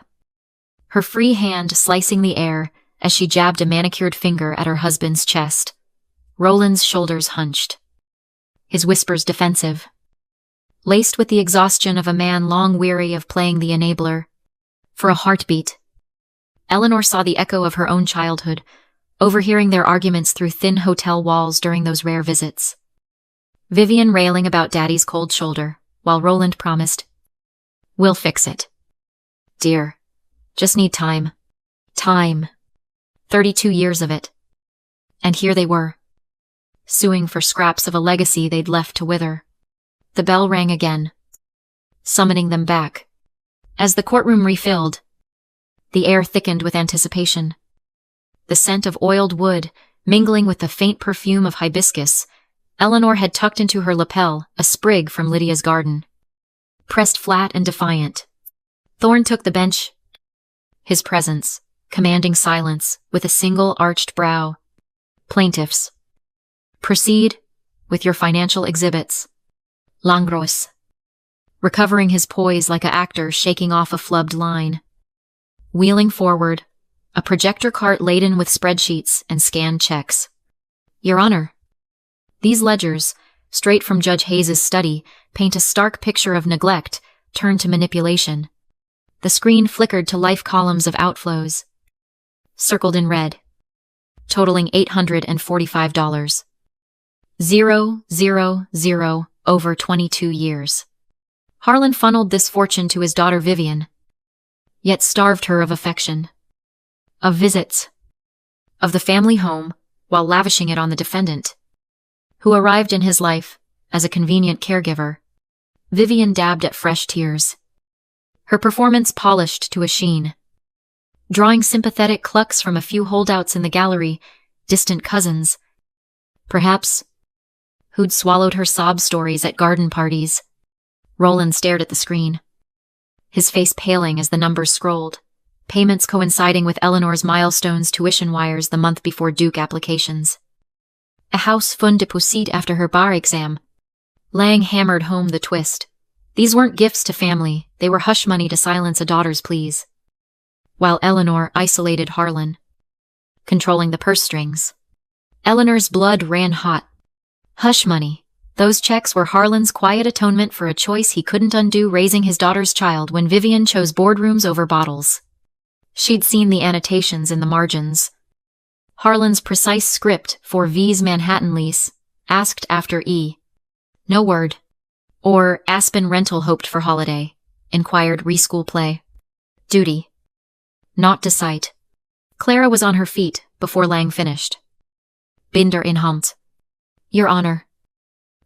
her free hand slicing the air as she jabbed a manicured finger at her husband's chest. Roland's shoulders hunched, his whispers defensive, laced with the exhaustion of a man long weary of playing the enabler. For a heartbeat, Eleanor saw the echo of her own childhood, overhearing their arguments through thin hotel walls during those rare visits. Vivian railing about Daddy's cold shoulder, while Roland promised, "We'll fix it, dear. Just need time." Time. 32 years of it. And here they were, suing for scraps of a legacy they'd left to wither. The bell rang again, summoning them back. As the courtroom refilled, the air thickened with anticipation. The scent of oiled wood, mingling with the faint perfume of hibiscus, Eleanor had tucked into her lapel a sprig from Lydia's garden, pressed flat and defiant. Thorne took the bench, his presence commanding silence with a single arched brow. "Plaintiffs, proceed with your financial exhibits." Langros, recovering his poise like an actor shaking off a flubbed line. Wheeling forward, a projector cart laden with spreadsheets and scanned checks. Your Honor. These ledgers, straight from Judge Hayes's study, paint a stark picture of neglect turned to manipulation. The screen flickered to life columns of outflows, circled in red, totaling $845. 000 over 22 years. Harlan funneled this fortune to his daughter Vivian, yet starved her of affection, of visits, of the family home, while lavishing it on the defendant, who arrived in his life as a convenient caregiver. Vivian dabbed at fresh tears, her performance polished to a sheen, drawing sympathetic clucks from a few holdouts in the gallery, distant cousins, perhaps, who'd swallowed her sob stories at garden parties. Roland stared at the screen, his face paling as the numbers scrolled, payments coinciding with Eleanor's milestones tuition wires the month before Duke applications. A house fund deposit after her bar exam. Lang hammered home the twist. These weren't gifts to family, they were hush money to silence a daughter's pleas. While Eleanor isolated Harlan, controlling the purse strings. Eleanor's blood ran hot. Hush money. Those checks were Harlan's quiet atonement for a choice he couldn't undo, raising his daughter's child when Vivian chose boardrooms over bottles. She'd seen the annotations in the margins. Harlan's precise script for V's Manhattan lease, asked after E. No word. Or Aspen rental hoped for holiday, inquired reschool play. Duty. Not to cite. Clara was on her feet before Lang finished. Binder in Hunt. Your Honor.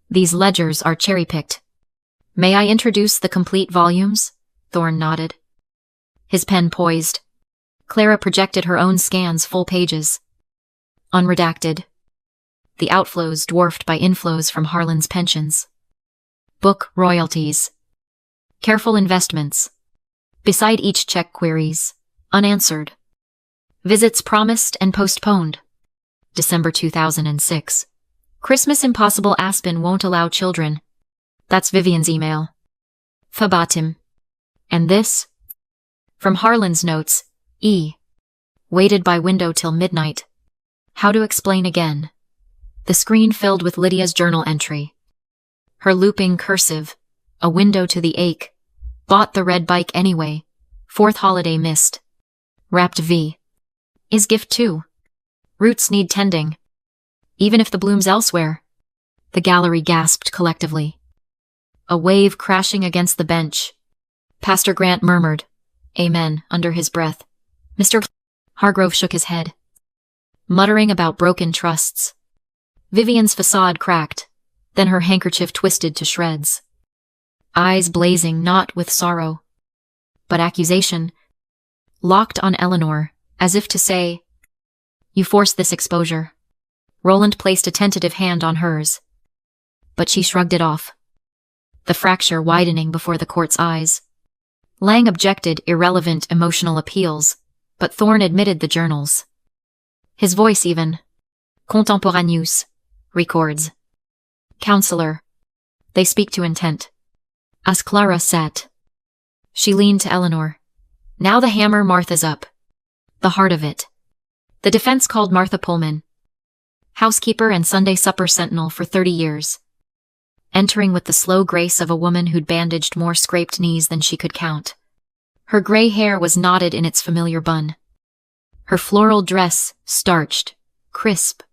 These ledgers are cherry-picked. May I introduce the complete volumes? Thorne nodded. His pen poised. Clara projected her own scans, full pages. Unredacted. The outflows dwarfed by inflows from Harlan's pensions. Book royalties. Careful investments. Beside each check, queries, unanswered. Visits promised and postponed. December 2006. Christmas impossible. Aspen won't allow children. That's Vivian's email. Fabatim. And this? From Harlan's notes, E. Waited by window till midnight. How to explain again? The screen filled with Lydia's journal entry. Her looping cursive, a window to the ache. Bought the red bike anyway. Fourth holiday missed. Wrapped V. Is gift too. Roots need tending. Even if the bloom's elsewhere. The gallery gasped collectively. A wave crashing against the bench. Pastor Grant murmured, Amen, under his breath. Mr. Hargrove shook his head, muttering about broken trusts. Vivian's facade cracked, then her handkerchief twisted to shreds. Eyes blazing not with sorrow, but accusation, locked on Eleanor, as if to say, You forced this exposure. Roland placed a tentative hand on hers, but she shrugged it off, the fracture widening before the court's eyes. Lang objected irrelevant emotional appeals, but Thorne admitted the journals. His voice even. Contemporaneous. Records. Counselor. They speak to intent. As Clara sat. She leaned to Eleanor. Now the hammer Martha's up. The heart of it. The defense called Martha Pullman, housekeeper and Sunday supper sentinel for 30 years. Entering with the slow grace of a woman who'd bandaged more scraped knees than she could count. Her gray hair was knotted in its familiar bun. Her floral dress, starched, crisp.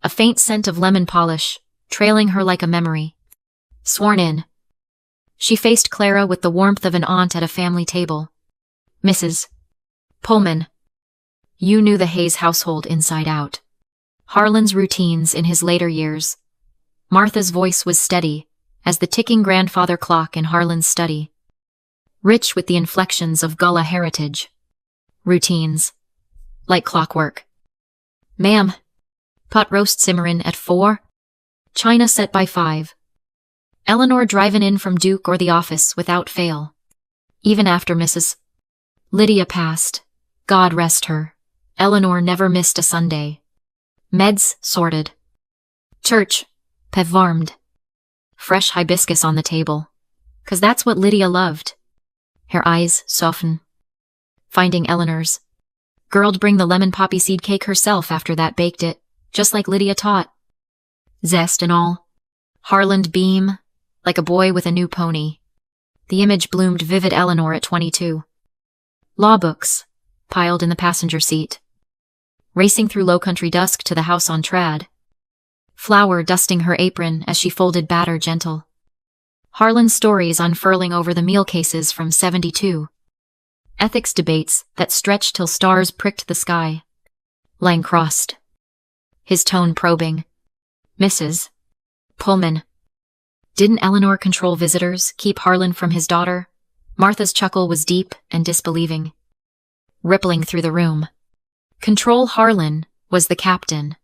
A faint scent of lemon polish, trailing her like a memory. Sworn in. She faced Clara with the warmth of an aunt at a family table. Mrs. Pullman. You knew the Hayes household inside out. Harlan's routines in his later years. Martha's voice was steady, as the ticking grandfather clock in Harlan's study. Rich with the inflections of Gullah heritage. Routines. Like clockwork. Ma'am. Pot roast simmerin' at 4. China set by 5. Eleanor drivin' in from Duke or the office without fail. Even after Mrs. Lydia passed. God rest her. Eleanor never missed a Sunday. Meds sorted. Church. Pevarmed. Fresh hibiscus on the table. 'Cause that's what Lydia loved. Her eyes soften. finding Eleanor's. Girl'd bring the lemon poppy seed cake herself after that baked it, just like Lydia taught. Zest and all. Harland beam, like a boy with a new pony. The image bloomed vivid Eleanor at 22. Law books, piled in the passenger seat. Racing through low-country dusk to the house on trad. Flour dusting her apron as she folded batter gentle. Harlan's stories unfurling over the meal cases from 72. Ethics debates that stretched till stars pricked the sky. Lang crossed. His tone probing. Mrs. Pullman. Didn't Eleanor control visitors, keep Harlan from his daughter? Martha's chuckle was deep and disbelieving. Rippling through the room. Control Harlan was the captain.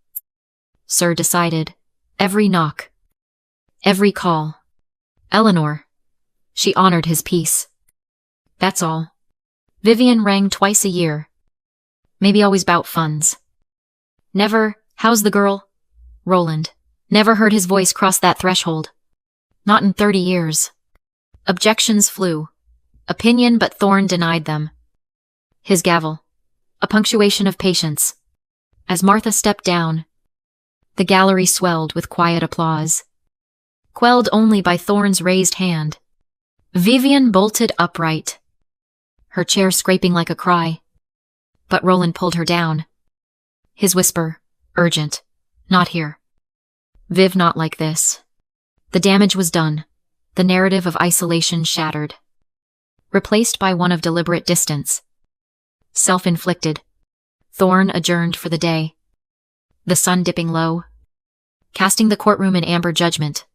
Sir decided. Every knock. Every call. Eleanor. She honored his peace. That's all. Vivian rang twice a year. Maybe always bout funds. Never, how's the girl? Roland. Never heard his voice cross that threshold. Not in 30 years. Objections flew. Opinion, but Thorne denied them. His gavel. A punctuation of patience. As Martha stepped down, the gallery swelled with quiet applause. Quelled only by Thorne's raised hand. Vivian bolted upright, her chair scraping like a cry. But Roland pulled her down. His whisper, urgent. Not here. Viv, not like this. The damage was done. The narrative of isolation shattered. Replaced by one of deliberate distance. Self-inflicted. Thorne adjourned for the day. The sun dipping low, casting the courtroom in amber judgment.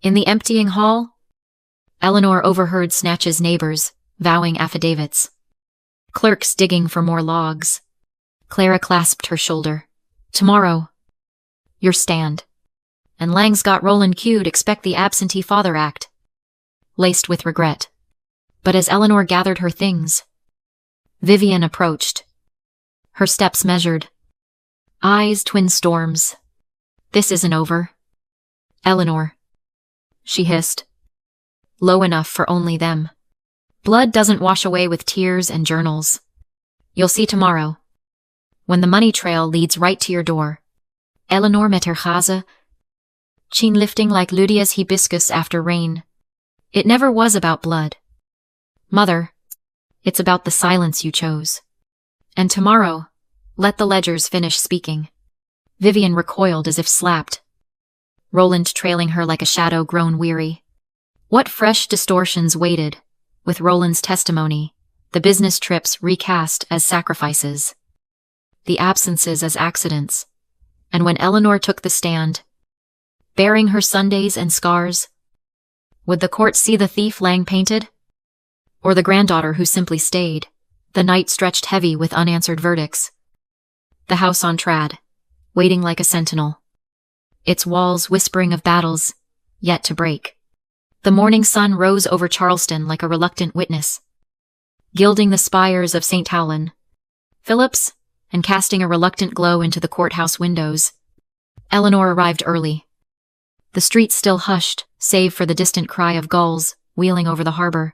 In the emptying hall, Eleanor overheard Snatch's neighbors vowing affidavits. Clerks digging for more logs. Clara clasped her shoulder. Tomorrow, your stand. And Lang's got Roland cued, expect the absentee father act. Laced with regret. But as Eleanor gathered her things, Vivian approached. Her steps measured. Eyes twin storms. This isn't over. Eleanor. She hissed. Low enough for only them. Blood doesn't wash away with tears and journals. You'll see tomorrow. When the money trail leads right to your door. Eleanor met her chaza, chin lifting like Lydia's hibiscus after rain. It never was about blood. Mother, it's about the silence you chose. And tomorrow, let the ledgers finish speaking. Vivian recoiled as if slapped. Roland trailing her like a shadow grown weary. What fresh distortions waited, with Roland's testimony, the business trips recast as sacrifices, the absences as accidents, and when Eleanor took the stand, bearing her Sundays and scars, would the court see the thief Lang painted? Or the granddaughter who simply stayed? The night stretched heavy with unanswered verdicts. The house on trad, waiting like a sentinel. Its walls whispering of battles, yet to break. The morning sun rose over Charleston like a reluctant witness, gilding the spires of St. Howland, Phillips, and casting a reluctant glow into the courthouse windows. Eleanor arrived early. The streets still hushed, save for the distant cry of gulls wheeling over the harbor.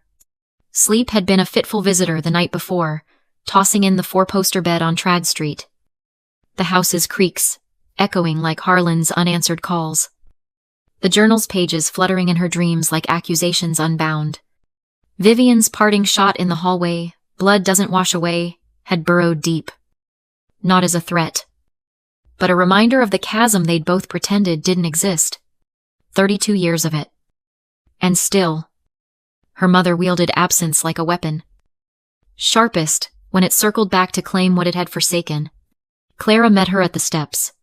Sleep had been a fitful visitor the night before, tossing in the four-poster bed on Trad Street. The house's creaks, echoing like Harlan's unanswered calls. The journal's pages fluttering in her dreams like accusations unbound. Vivian's parting shot in the hallway, blood doesn't wash away, had burrowed deep. Not as a threat, but a reminder of the chasm they'd both pretended didn't exist. 32 years of it. And still, her mother wielded absence like a weapon. Sharpest, when it circled back to claim what it had forsaken. Clara met her at the steps.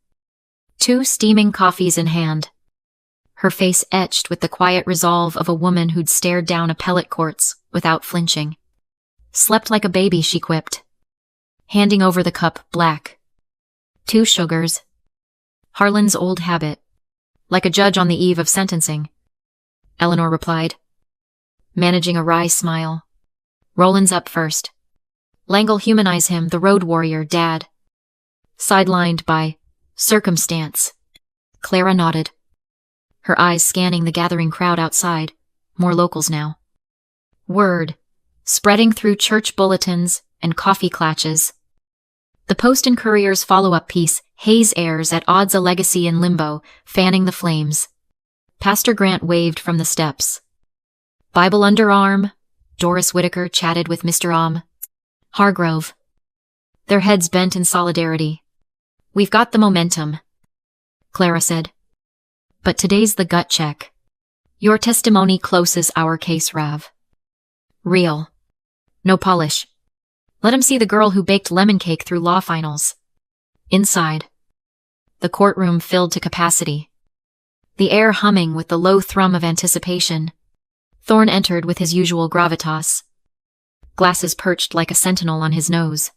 2 steaming coffees in hand. Her face etched with the quiet resolve of a woman who'd stared down appellate courts without flinching. Slept like a baby, she quipped, handing over the cup black. 2 sugars. Harlan's old habit. Like a judge on the eve of sentencing. Eleanor replied, managing a wry smile. Roland's up first. Lang'll humanize him, the road warrior, Dad. Sidelined by circumstance. Clara nodded, her eyes scanning the gathering crowd outside. More locals now. Word, spreading through church bulletins, and coffee clatches. The Post and Courier's follow-up piece, Hayes airs at odds, a legacy in limbo, fanning the flames. Pastor Grant waved from the steps. Bible underarm, Doris Whitaker chatted with Mr. Hargrove. Their heads bent in solidarity. We've got the momentum, Clara said. But today's the gut check. Your testimony closes our case, Rav. Real. No polish. Let him see the girl who baked lemon cake through law finals. Inside. The courtroom filled to capacity. The air humming with the low thrum of anticipation. Thorne entered with his usual gravitas. Glasses perched like a sentinel on his nose.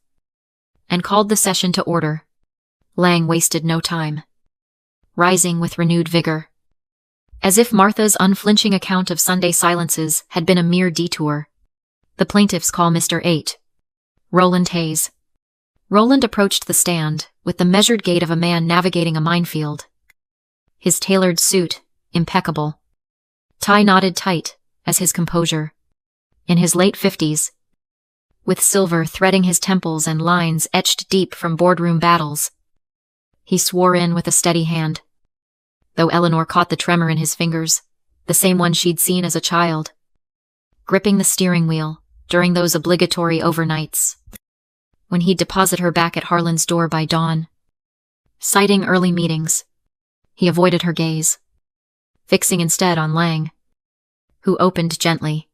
And called the session to order. Lang wasted no time. Rising with renewed vigor. As if Martha's unflinching account of Sunday silences had been a mere detour. The plaintiffs call Mr. 8. Roland Hayes. Roland approached the stand, with the measured gait of a man navigating a minefield. His tailored suit, impeccable. Tie knotted tight, as his composure. In his late 50s. With silver threading his temples and lines etched deep from boardroom battles. He swore in with a steady hand. Though Eleanor caught the tremor in his fingers, the same one she'd seen as a child. Gripping the steering wheel, during those obligatory overnights. When he'd deposit her back at Harlan's door by dawn. Citing early meetings, he avoided her gaze. Fixing instead on Lang, who opened gently.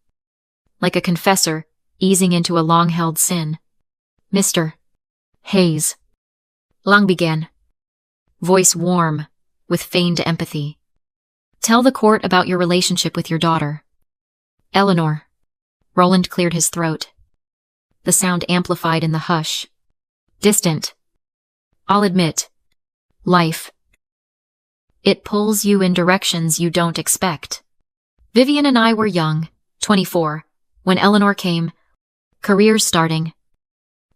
Like a confessor, easing into a long-held sin. Mr. Hayes. Lang began. Voice warm, with feigned empathy. Tell the court about your relationship with your daughter. Eleanor. Roland cleared his throat. The sound amplified in the hush. Distant. I'll admit. Life. It pulls you in directions you don't expect. Vivian and I were young, 24, when Eleanor came. Careers starting.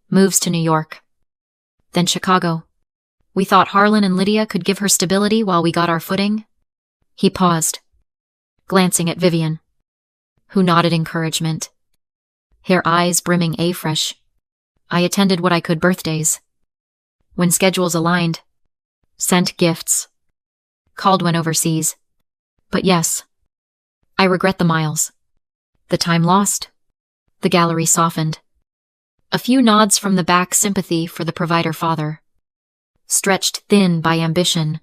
Moves to New York. Then Chicago. We thought Harlan and Lydia could give her stability while we got our footing. He paused, glancing at Vivian, who nodded encouragement. Her eyes brimming afresh. I attended what I could birthdays. When schedules aligned. Sent gifts. Called when overseas. But yes. I regret the miles. The time lost. The gallery softened. A few nods from the back, sympathy for the provider father. Stretched thin by ambition.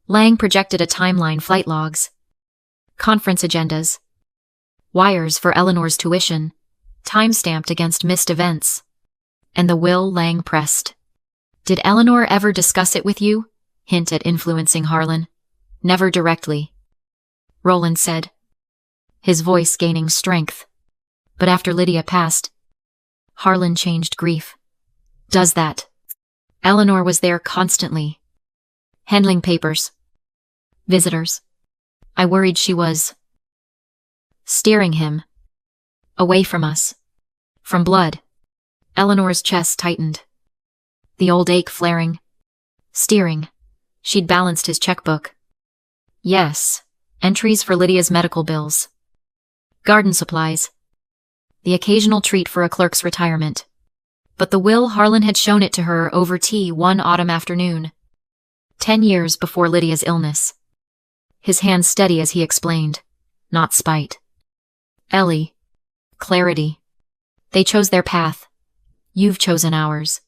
Lang projected a timeline, flight logs. Conference agendas. Wires for Eleanor's tuition. Time-stamped against missed events. And the will Lang pressed. Did Eleanor ever discuss it with you? Hint at influencing Harlan. Never directly. Roland said. His voice gaining strength. But after Lydia passed, Harlan changed grief. Does that? Eleanor was there constantly. Handling papers. Visitors. I worried she was steering him. Away from us. From blood. Eleanor's chest tightened. The old ache flaring. Steering. She'd balanced his checkbook. Yes. Entries for Lydia's medical bills. Garden supplies. The occasional treat for a clerk's retirement. But the will, Harlan had shown it to her over tea one autumn afternoon. 10 years before Lydia's illness. His hand steady as he explained. Not spite. Ellie. Clarity. They chose their path. You've chosen ours.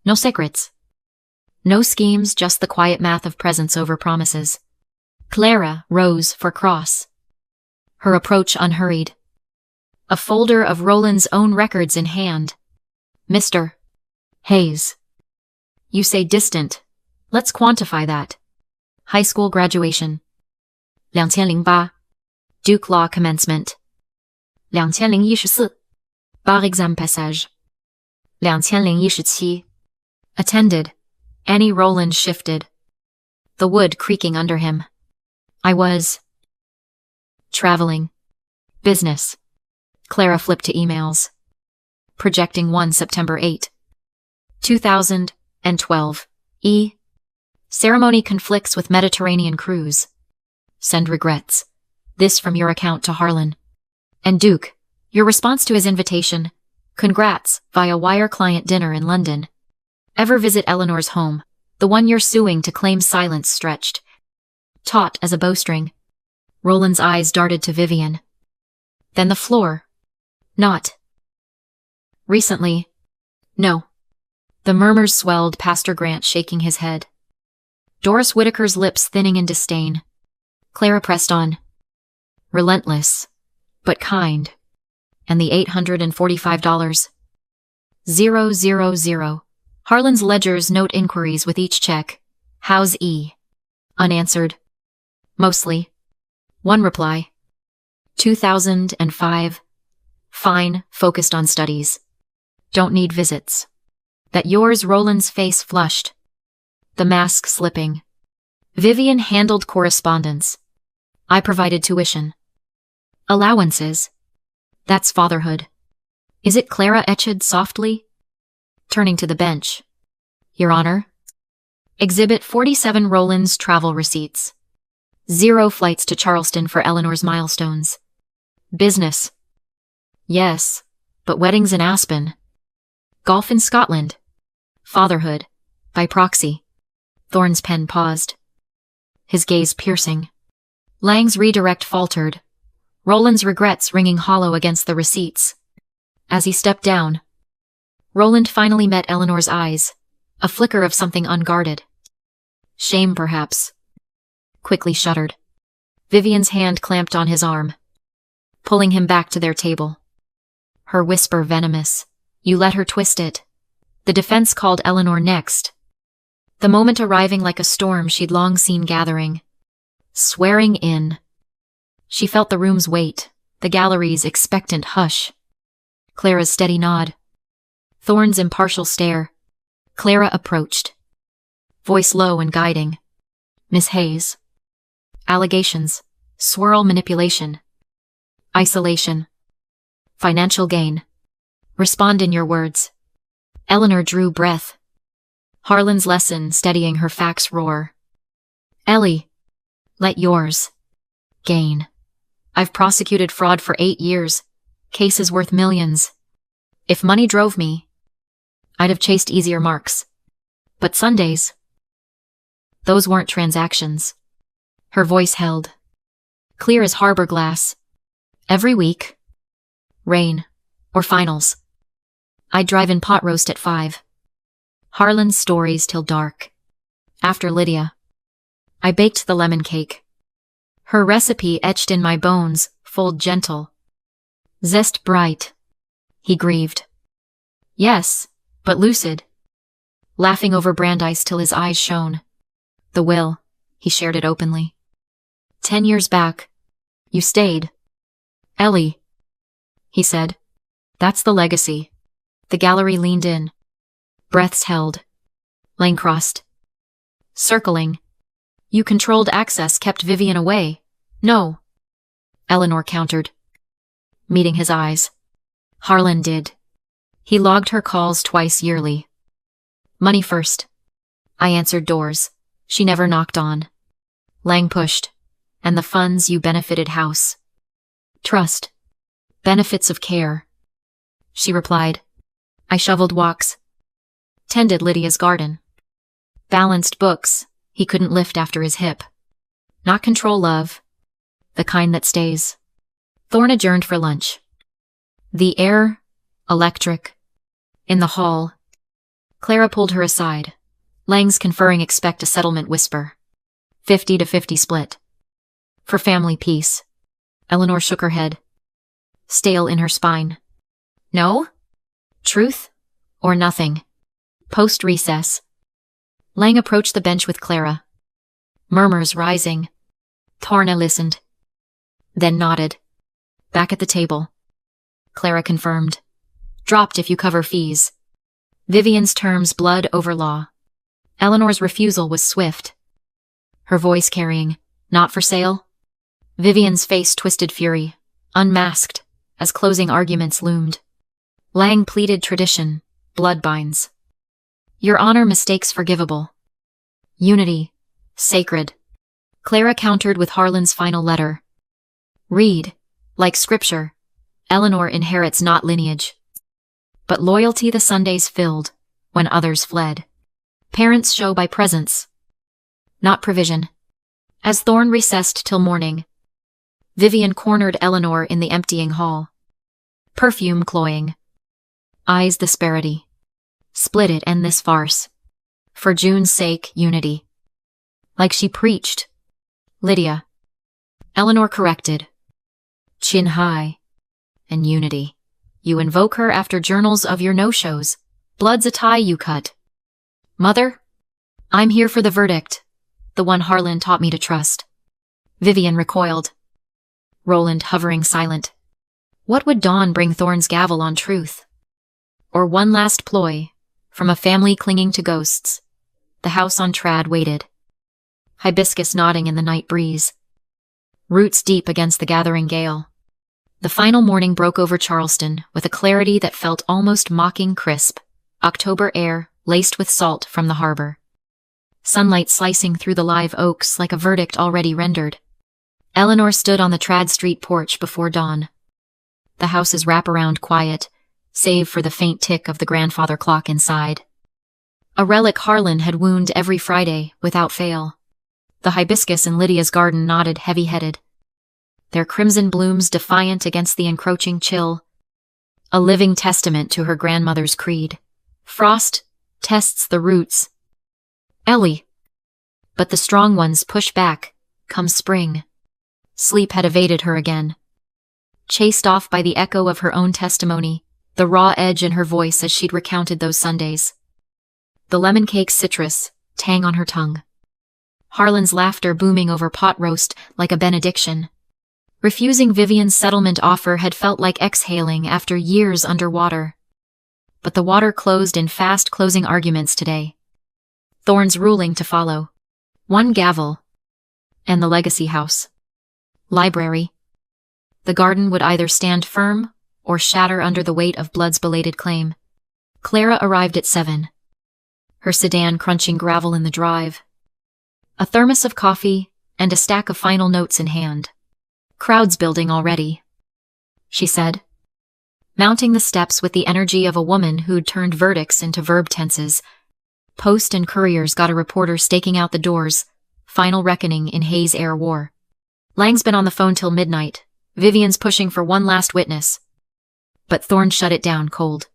No secrets. No schemes, just the quiet math of presence over promises. Clara rose for cross. Her approach unhurried. A folder of Roland's own records in hand. Mr. Hayes. You say distant. Let's quantify that. High school graduation. 2008. Duke Law commencement. 2014. Bar exam passage. 2017. Attended. Annie Roland shifted. The wood creaking under him. I was traveling. Business. Clara flipped to emails. Projecting 1 September 8. 2012. Ceremony conflicts with Mediterranean cruise. Send regrets. This from your account to Harlan. And Duke, your response to his invitation. Congrats, via wire client dinner in London. Ever visit Eleanor's home, the one you're suing to claim silence stretched? Taut as a bowstring. Roland's eyes darted to Vivian. Then the floor. Not. Recently. No. The murmurs swelled, Pastor Grant shaking his head. Doris Whitaker's lips thinning in disdain. Clara pressed on. Relentless. But kind. And the $845. 000. Harlan's ledgers note inquiries with each check. How's E? Unanswered. Mostly. One reply. 2005. Fine, focused on studies. Don't need visits. That yours? Roland's face flushed. The mask slipping. Vivian handled correspondence. I provided tuition. Allowances. That's fatherhood. Is it? Clara etched softly, turning to the bench. Your Honor. Exhibit 47. Roland's travel receipts. 0 flights to Charleston for Eleanor's milestones. Business. Yes, but weddings in Aspen. Golf in Scotland. Fatherhood. By proxy. Thorne's pen paused. His gaze piercing. Lang's redirect faltered. Roland's regrets ringing hollow against the receipts. As he stepped down, Roland finally met Eleanor's eyes, a flicker of something unguarded. Shame, perhaps. Quickly shuddered. Vivian's hand clamped on his arm, pulling him back to their table. Her whisper venomous. You let her twist it. The defense called Eleanor next. The moment arriving like a storm she'd long seen gathering. Swearing in. She felt the room's weight, the gallery's expectant hush. Clara's steady nod. Thorne's impartial stare. Clara approached. Voice low and guiding. Miss Hayes. Allegations. Swirl manipulation. Isolation. Financial gain. Respond in your words. Eleanor drew breath. Harlan's lesson steadying her facts roar. Ellie. Let yours. Gain. I've prosecuted fraud for 8 years. Cases worth millions. If money drove me, I'd have chased easier marks. But Sundays. Those weren't transactions. Her voice held. Clear as harbor glass. Every week. Rain. Or finals. I'd drive in pot roast at 5. Harlan's stories till dark. After Lydia. I baked the lemon cake. Her recipe etched in my bones, fold gentle. Zest bright. He grieved. Yes, but lucid. Laughing over Brandeis till his eyes shone. The will, he shared it openly. 10 years back. You stayed. Ellie. He said. That's the legacy. The gallery leaned in. Breaths held. Lang crossed. Circling. You controlled access, kept Vivian away. No. Eleanor countered. Meeting his eyes. Harlan did. He logged her calls twice yearly. Money first. I answered doors. She never knocked on. Lang pushed. And the funds you benefited house. Trust. Benefits of care. She replied. I shoveled walks. Tended Lydia's garden. Balanced books he couldn't lift after his hip. Not control love. The kind that stays. Thorne adjourned for lunch. The air, electric. In the hall. Clara pulled her aside. Lang's conferring expect a settlement whisper. 50-50 split. For family peace. Eleanor shook her head. Stale in her spine. No? Truth? Or nothing? Post-recess. Lang approached the bench with Clara. Murmurs rising. Tarna listened. Then nodded. Back at the table. Clara confirmed. Dropped if you cover fees. Vivian's terms blood over law. Eleanor's refusal was swift. Her voice carrying, not for sale. Vivian's face twisted fury, unmasked, as closing arguments loomed. Lang pleaded tradition, blood binds. Your Honor, mistakes forgivable. Unity, sacred. Clara countered with Harlan's final letter. Read, like scripture. Eleanor inherits not lineage. but loyalty the Sundays filled, when others fled. Parents show by presence, not provision. As Thorne recessed till morning, Vivian cornered Eleanor in the emptying hall. Perfume cloying. Eyes the disparity. Split it, end this farce. For June's sake, unity. Like she preached. Lydia. Eleanor corrected. Chin high. And unity. You invoke her after journals of your no-shows. Blood's a tie you cut. Mother? I'm here for the verdict. The one Harlan taught me to trust. Vivian recoiled. Roland hovering silent. What would dawn bring Thorne's gavel on truth? Or one last ploy, from a family clinging to ghosts? The house on trad waited. Hibiscus nodding in the night breeze. Roots deep against the gathering gale. The final morning broke over Charleston with a clarity that felt almost mocking crisp. October air, laced with salt from the harbor. Sunlight slicing through the live oaks like a verdict already rendered. Eleanor stood on the trad street porch before dawn. The house's wraparound quiet, save for the faint tick of the grandfather clock inside. A relic Harlan had wound every Friday, without fail. The hibiscus in Lydia's garden nodded heavy-headed. Their crimson blooms defiant against the encroaching chill. A living testament to her grandmother's creed. Frost tests the roots. Ellie. But the strong ones push back, come spring. Sleep had evaded her again. Chased off by the echo of her own testimony, the raw edge in her voice as she'd recounted those Sundays. The lemon cake citrus, tang on her tongue. Harlan's laughter booming over pot roast like a benediction. Refusing Vivian's settlement offer had felt like exhaling after years underwater. But the water closed in fast-closing arguments today. Thorne's ruling to follow. One gavel. And the legacy house. Library. The garden would either stand firm or shatter under the weight of Blood's belated claim. Clara arrived at 7. Her sedan crunching gravel in the drive. A thermos of coffee and a stack of final notes in hand. Crowds building already, she said, mounting the steps with the energy of a woman who'd turned verdicts into verb tenses. Post and couriers got a reporter staking out the doors. Final reckoning in Hayes Air War. Lang's been on the phone till midnight. Vivian's pushing for one last witness. But Thorne shut it down cold.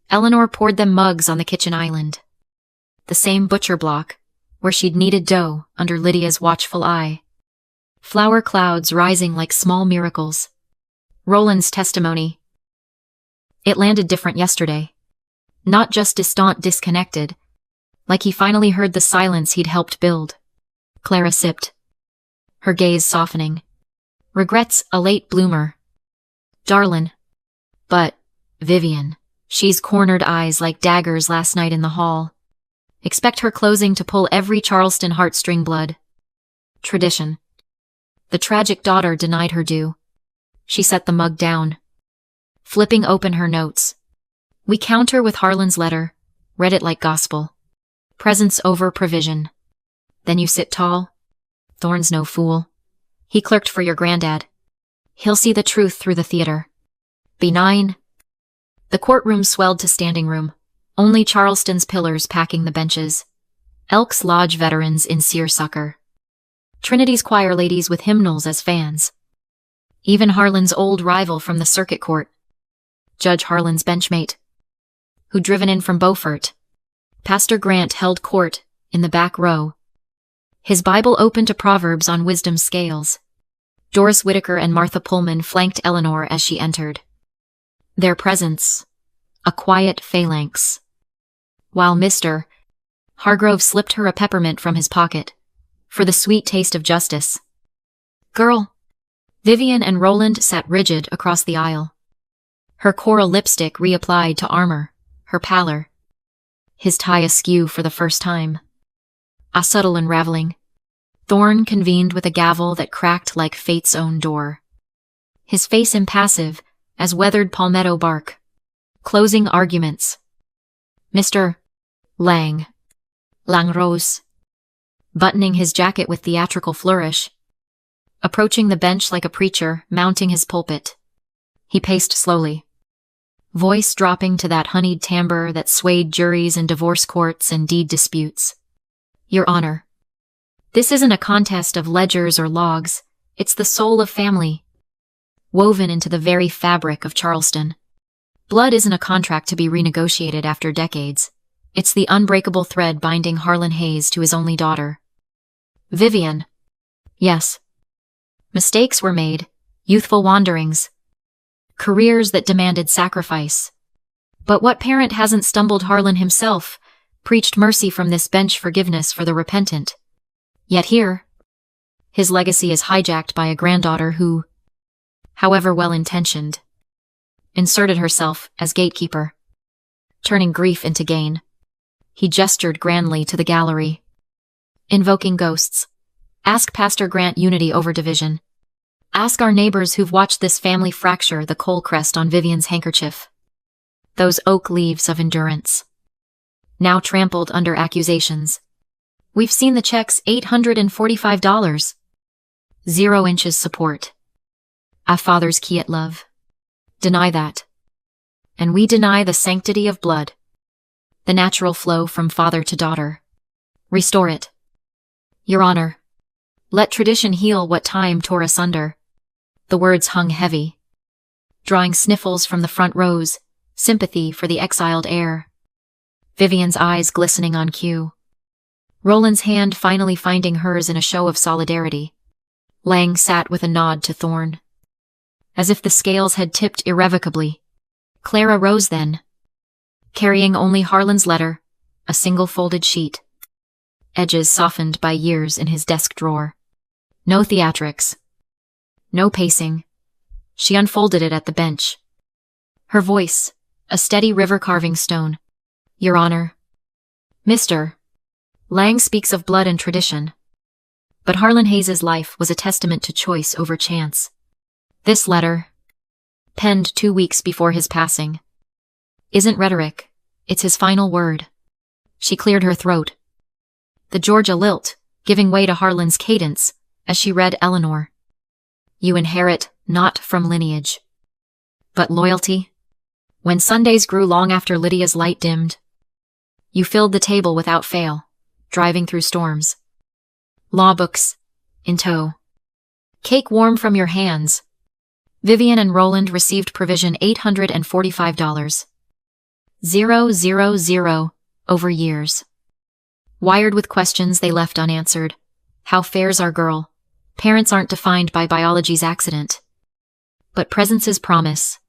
Eleanor poured them mugs on the kitchen island. The same butcher block, where she'd kneaded dough under Lydia's watchful eye. Flower clouds rising like small miracles. Roland's testimony. It landed different yesterday. Not just disconnected. Like he finally heard the silence he'd helped build. Clara sipped. Her gaze softening. Regrets a late bloomer. Darlin'. But, Vivian. She's cornered eyes like daggers last night in the hall. Expect her closing to pull every Charleston heartstring blood. Tradition. The tragic daughter denied her due. She set the mug down. Flipping open her notes. We counter with Harlan's letter. Read it like gospel. Presence over provision. Then you sit tall. Thorne's no fool. He clerked for your granddad. He'll see the truth through the theater. Benign. The courtroom swelled to standing room. Only Charleston's pillars packing the benches. Elks Lodge veterans in seersucker. Trinity's choir ladies with hymnals as fans. Even Harlan's old rival from the circuit court. Judge Harlan's benchmate. Who'd driven in from Beaufort. Pastor Grant held court in the back row. His Bible open to Proverbs on wisdom scales. Doris Whitaker and Martha Pullman flanked Eleanor as she entered. Their presence, a quiet phalanx. While Mr. Hargrove slipped her a peppermint from his pocket, for the sweet taste of justice. Girl. Vivian and Roland sat rigid across the aisle. Her coral lipstick reapplied to armor, her pallor. His tie askew for the first time. A subtle unraveling. Thorne convened with a gavel that cracked like fate's own door. His face impassive as weathered palmetto bark. Closing arguments. Mr. Lang. Langrose. Buttoning his jacket with theatrical flourish. Approaching the bench like a preacher, mounting his pulpit. He paced slowly. voice dropping to that honeyed timbre that swayed juries in divorce courts and deed disputes. Your Honor, this isn't a contest of ledgers or logs, it's the soul of family, woven into the very fabric of Charleston. Blood isn't a contract to be renegotiated after decades. It's the unbreakable thread binding Harlan Hayes to his only daughter. Vivian. Yes. Mistakes were made, youthful wanderings, careers that demanded sacrifice. But what parent hasn't stumbled? Harlan himself preached mercy from this bench, forgiveness for the repentant. Yet here, his legacy is hijacked by a granddaughter who, however well-intentioned, inserted herself as gatekeeper, turning grief into gain. He gestured grandly to the gallery. Invoking ghosts. Ask Pastor Grant unity over division. Ask our neighbors who've watched this family fracture the coal crest on Vivian's handkerchief. Those oak leaves of endurance. Now trampled under accusations. We've seen the checks, $845. 0 inches support. A father's key at love. Deny that. And we deny the sanctity of blood. The natural flow from father to daughter. Restore it. Your Honor. Let tradition heal what time tore asunder. The words hung heavy, drawing sniffles from the front rows, sympathy for the exiled heir. Vivian's eyes glistening on cue. Roland's hand finally finding hers in a show of solidarity. Lang sat with a nod to Thorne. As if the scales had tipped irrevocably. Clara rose then, carrying only Harlan's letter, a single folded sheet. Edges softened by years in his desk drawer. No theatrics. No pacing. She unfolded it at the bench. Her voice, a steady river-carving stone. Your Honor. Mr. Lang speaks of blood and tradition. But Harlan Hayes's life was a testament to choice over chance. This letter, penned 2 weeks before his passing, isn't rhetoric, it's his final word. She cleared her throat. The Georgia lilt, giving way to Harlan's cadence, as she read Eleanor. You inherit not from lineage, but loyalty. When Sundays grew long after Lydia's light dimmed, you filled the table without fail, driving through storms. Law books, in tow. Cake warm from your hands. Vivian and Roland received provision $845. 000 over years. Wired with questions they left unanswered. How fares our girl? Parents aren't defined by biology's accident, but presence's promise.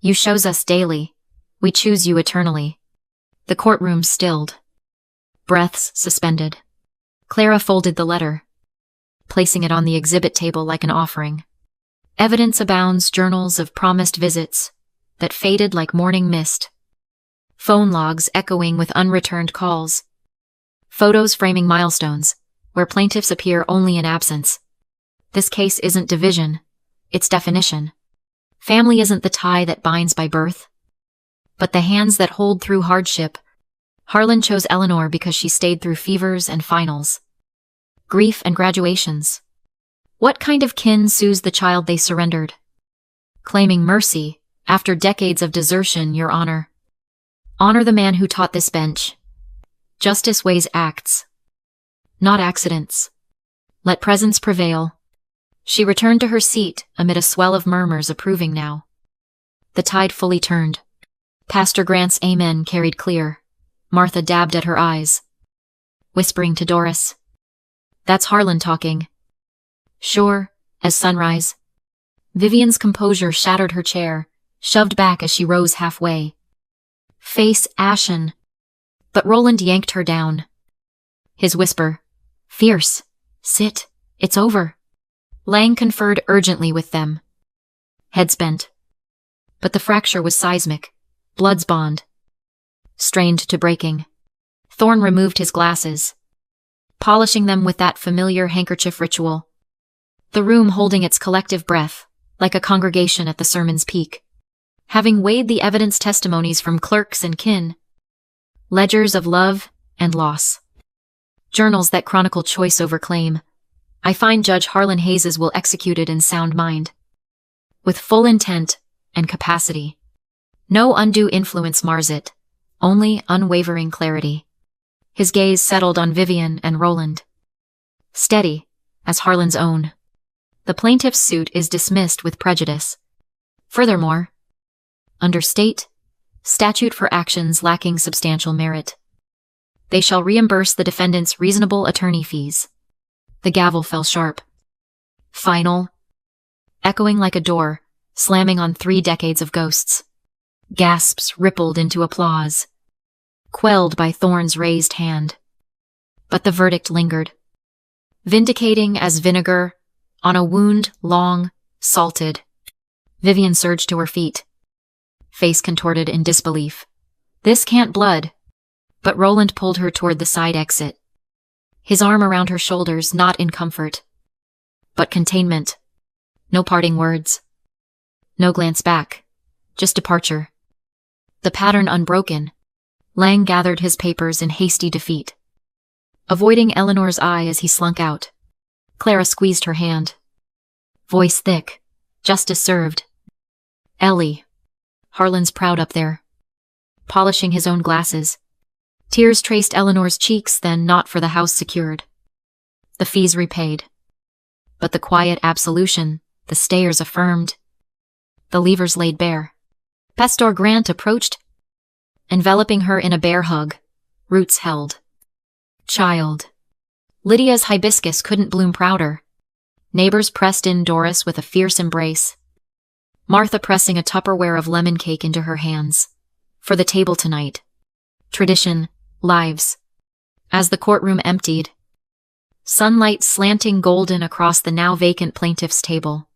You shows us daily. We choose you eternally. The courtroom stilled. Breaths suspended. Clara folded the letter, placing it on the exhibit table like an offering. Evidence abounds, journals of promised visits that faded like morning mist. Phone logs echoing with unreturned calls. Photos framing milestones, where plaintiffs appear only in absence. This case isn't division, it's definition. Family isn't the tie that binds by birth, but the hands that hold through hardship. Harlan chose Eleanor because she stayed through fevers and finals. Grief and graduations. What kind of kin sues the child they surrendered? Claiming mercy, after decades of desertion, Your Honor. Honor the man who taught this bench. Justice weighs acts, not accidents. Let presence prevail. She returned to her seat amid a swell of murmurs approving now. The tide fully turned. Pastor Grant's amen carried clear. Martha dabbed at her eyes, whispering to Doris. That's Harlan talking. Sure, as sunrise. Vivian's composure shattered her chair, shoved back as she rose halfway. Face ashen. But Roland yanked her down. His whisper, fierce. Sit, it's over. Lang conferred urgently with them. Heads bent. But the fracture was seismic. Blood's bond. Strained to breaking. Thorne removed his glasses, polishing them with that familiar handkerchief ritual. The room holding its collective breath, like a congregation at the sermon's peak. Having weighed the evidence testimonies from clerks and kin, ledgers of love and loss, journals that chronicle choice over claim, I find Judge Harlan Hayes's will executed in sound mind, with full intent and capacity. No undue influence mars it, only unwavering clarity. His gaze settled on Vivian and Roland. Steady, as Harlan's own. The plaintiff's suit is dismissed with prejudice. Furthermore, under statute for actions lacking substantial merit, they shall reimburse the defendant's reasonable attorney fees. The gavel fell sharp. Final. Echoing like a door, slamming on 3 decades of ghosts. Gasps rippled into applause, quelled by Thorne's raised hand. But the verdict lingered, vindicating as vinegar on a wound long salted. Vivian surged to her feet, face contorted in disbelief. This can't blood. But Roland pulled her toward the side exit, his arm around her shoulders, not in comfort, but containment. No parting words. No glance back. Just departure. The pattern unbroken. Lang gathered his papers in hasty defeat, avoiding Eleanor's eye as he slunk out. Clara squeezed her hand. Voice thick. Justice served. Ellie. Harlan's proud up there, polishing his own glasses. Tears traced Eleanor's cheeks, then not for the house secured. The fees repaid. But the quiet absolution, the stayers affirmed. The levers laid bare. Pastor Grant approached, enveloping her in a bear hug, roots held. Child. Lydia's hibiscus couldn't bloom prouder. Neighbors pressed in Doris with a fierce embrace. Martha pressing a Tupperware of lemon cake into her hands. For the table tonight. Tradition, lives. As the courtroom emptied, sunlight slanting golden across the now vacant plaintiff's table.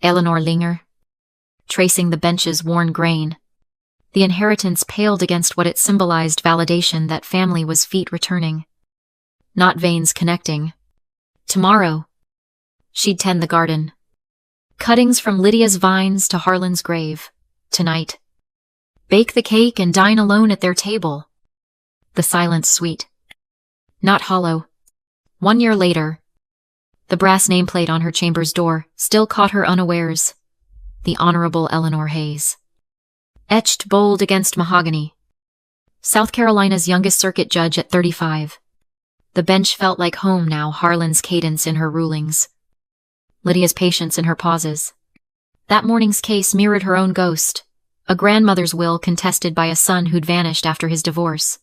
Eleanor Linger, tracing the bench's worn grain. The inheritance paled against what it symbolized, validation that family was feet returning, not veins connecting. Tomorrow, she'd tend the garden. Cuttings from Lydia's vines to Harlan's grave. Tonight, bake the cake and dine alone at their table. The silence sweet, not hollow. 1 year later, the brass nameplate on her chamber's door still caught her unawares. The Honorable Eleanor Hayes. Etched bold against mahogany. South Carolina's youngest circuit judge at 35. The bench felt like home now, Harlan's cadence in her rulings. Lydia's patience in her pauses. That morning's case mirrored her own ghost. A grandmother's will contested by a son who'd vanished after his divorce,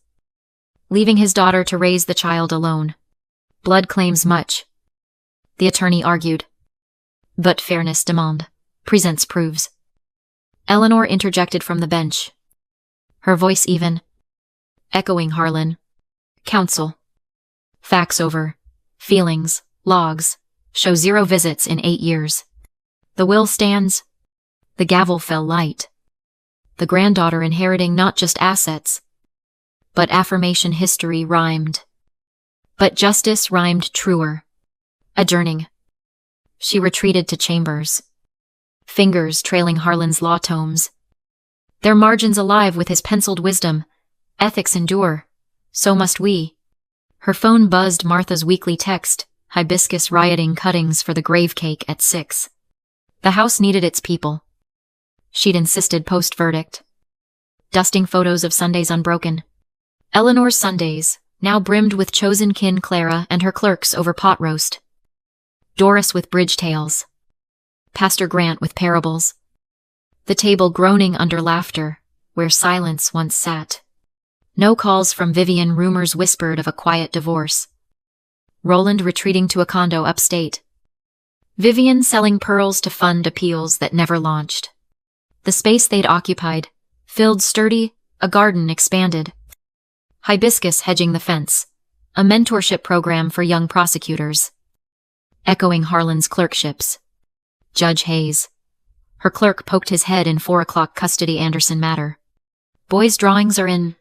leaving his daughter to raise the child alone. Blood claims much, the attorney argued. But fairness demand. Presence proves. Eleanor interjected from the bench, her voice even, echoing Harlan. Counsel. Facts over. Feelings, logs, show 0 visits in 8 years. The will stands. The gavel fell light. The granddaughter inheriting not just assets, but affirmation. History rhymed. But justice rhymed truer. Adjourning, she retreated to chambers, fingers trailing Harlan's law tomes, their margins alive with his penciled wisdom. Ethics endure, so must we. Her phone buzzed Martha's weekly text, hibiscus rioting cuttings for the grave cake at 6. The house needed its people. She'd insisted post-verdict. Dusting photos of Sundays unbroken. Eleanor's Sundays, now brimmed with chosen kin, Clara and her clerks over pot roast. Doris with bridge tales. Pastor Grant with parables. The table groaning under laughter, where silence once sat. No calls from Vivian, rumors whispered of a quiet divorce. Roland retreating to a condo upstate. Vivian selling pearls to fund appeals that never launched. The space they'd occupied, filled sturdy, a garden expanded. Hibiscus hedging the fence, a mentorship program for young prosecutors. Echoing Harlan's clerkships. Judge Hayes. Her clerk poked his head in 4 o'clock custody Anderson matter. Boys' drawings are in.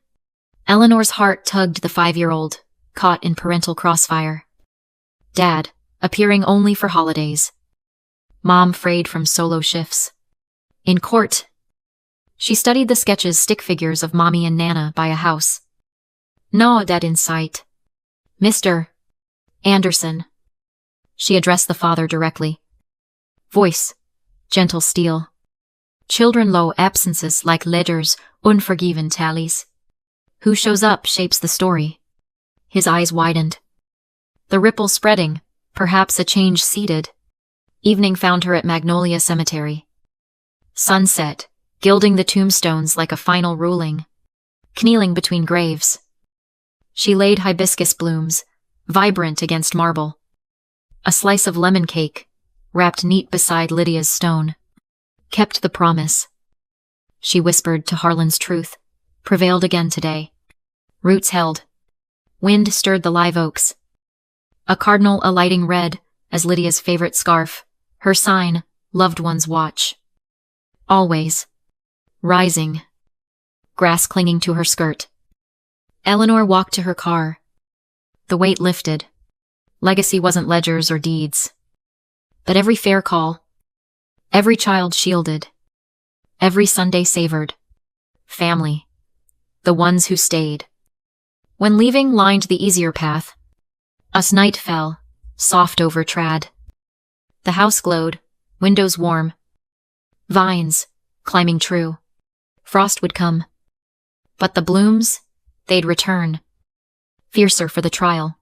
Eleanor's heart tugged the 5-year-old, caught in parental crossfire. Dad, appearing only for holidays. Mom frayed from solo shifts. In court, she studied the sketches, stick figures of Mommy and Nana by a house. No dad in sight. Mr. Anderson. She addressed the father directly. Voice, gentle steel. Children low absences like ledgers, unforgiven tallies. Who shows up shapes the story. His eyes widened. The ripple spreading, perhaps a change seeded. Evening found her at Magnolia Cemetery. Sunset, gilding the tombstones like a final ruling. Kneeling between graves. She laid hibiscus blooms, vibrant against marble. A slice of lemon cake, wrapped neat beside Lydia's stone. Kept the promise. She whispered to Harlan's truth, prevailed again today. Roots held. Wind stirred the live oaks. A cardinal alighting red, as Lydia's favorite scarf, her sign, loved ones watch. Always. Rising. Grass clinging to her skirt. Eleanor walked to her car. The weight lifted. Legacy wasn't ledgers or deeds. But every fair call, every child shielded, every Sunday savored. Family. The ones who stayed. When leaving lined the easier path, us night fell, soft overtrad. The house glowed, windows warm. Vines, climbing true. Frost would come. But the blooms, they'd return. Fiercer for the trial.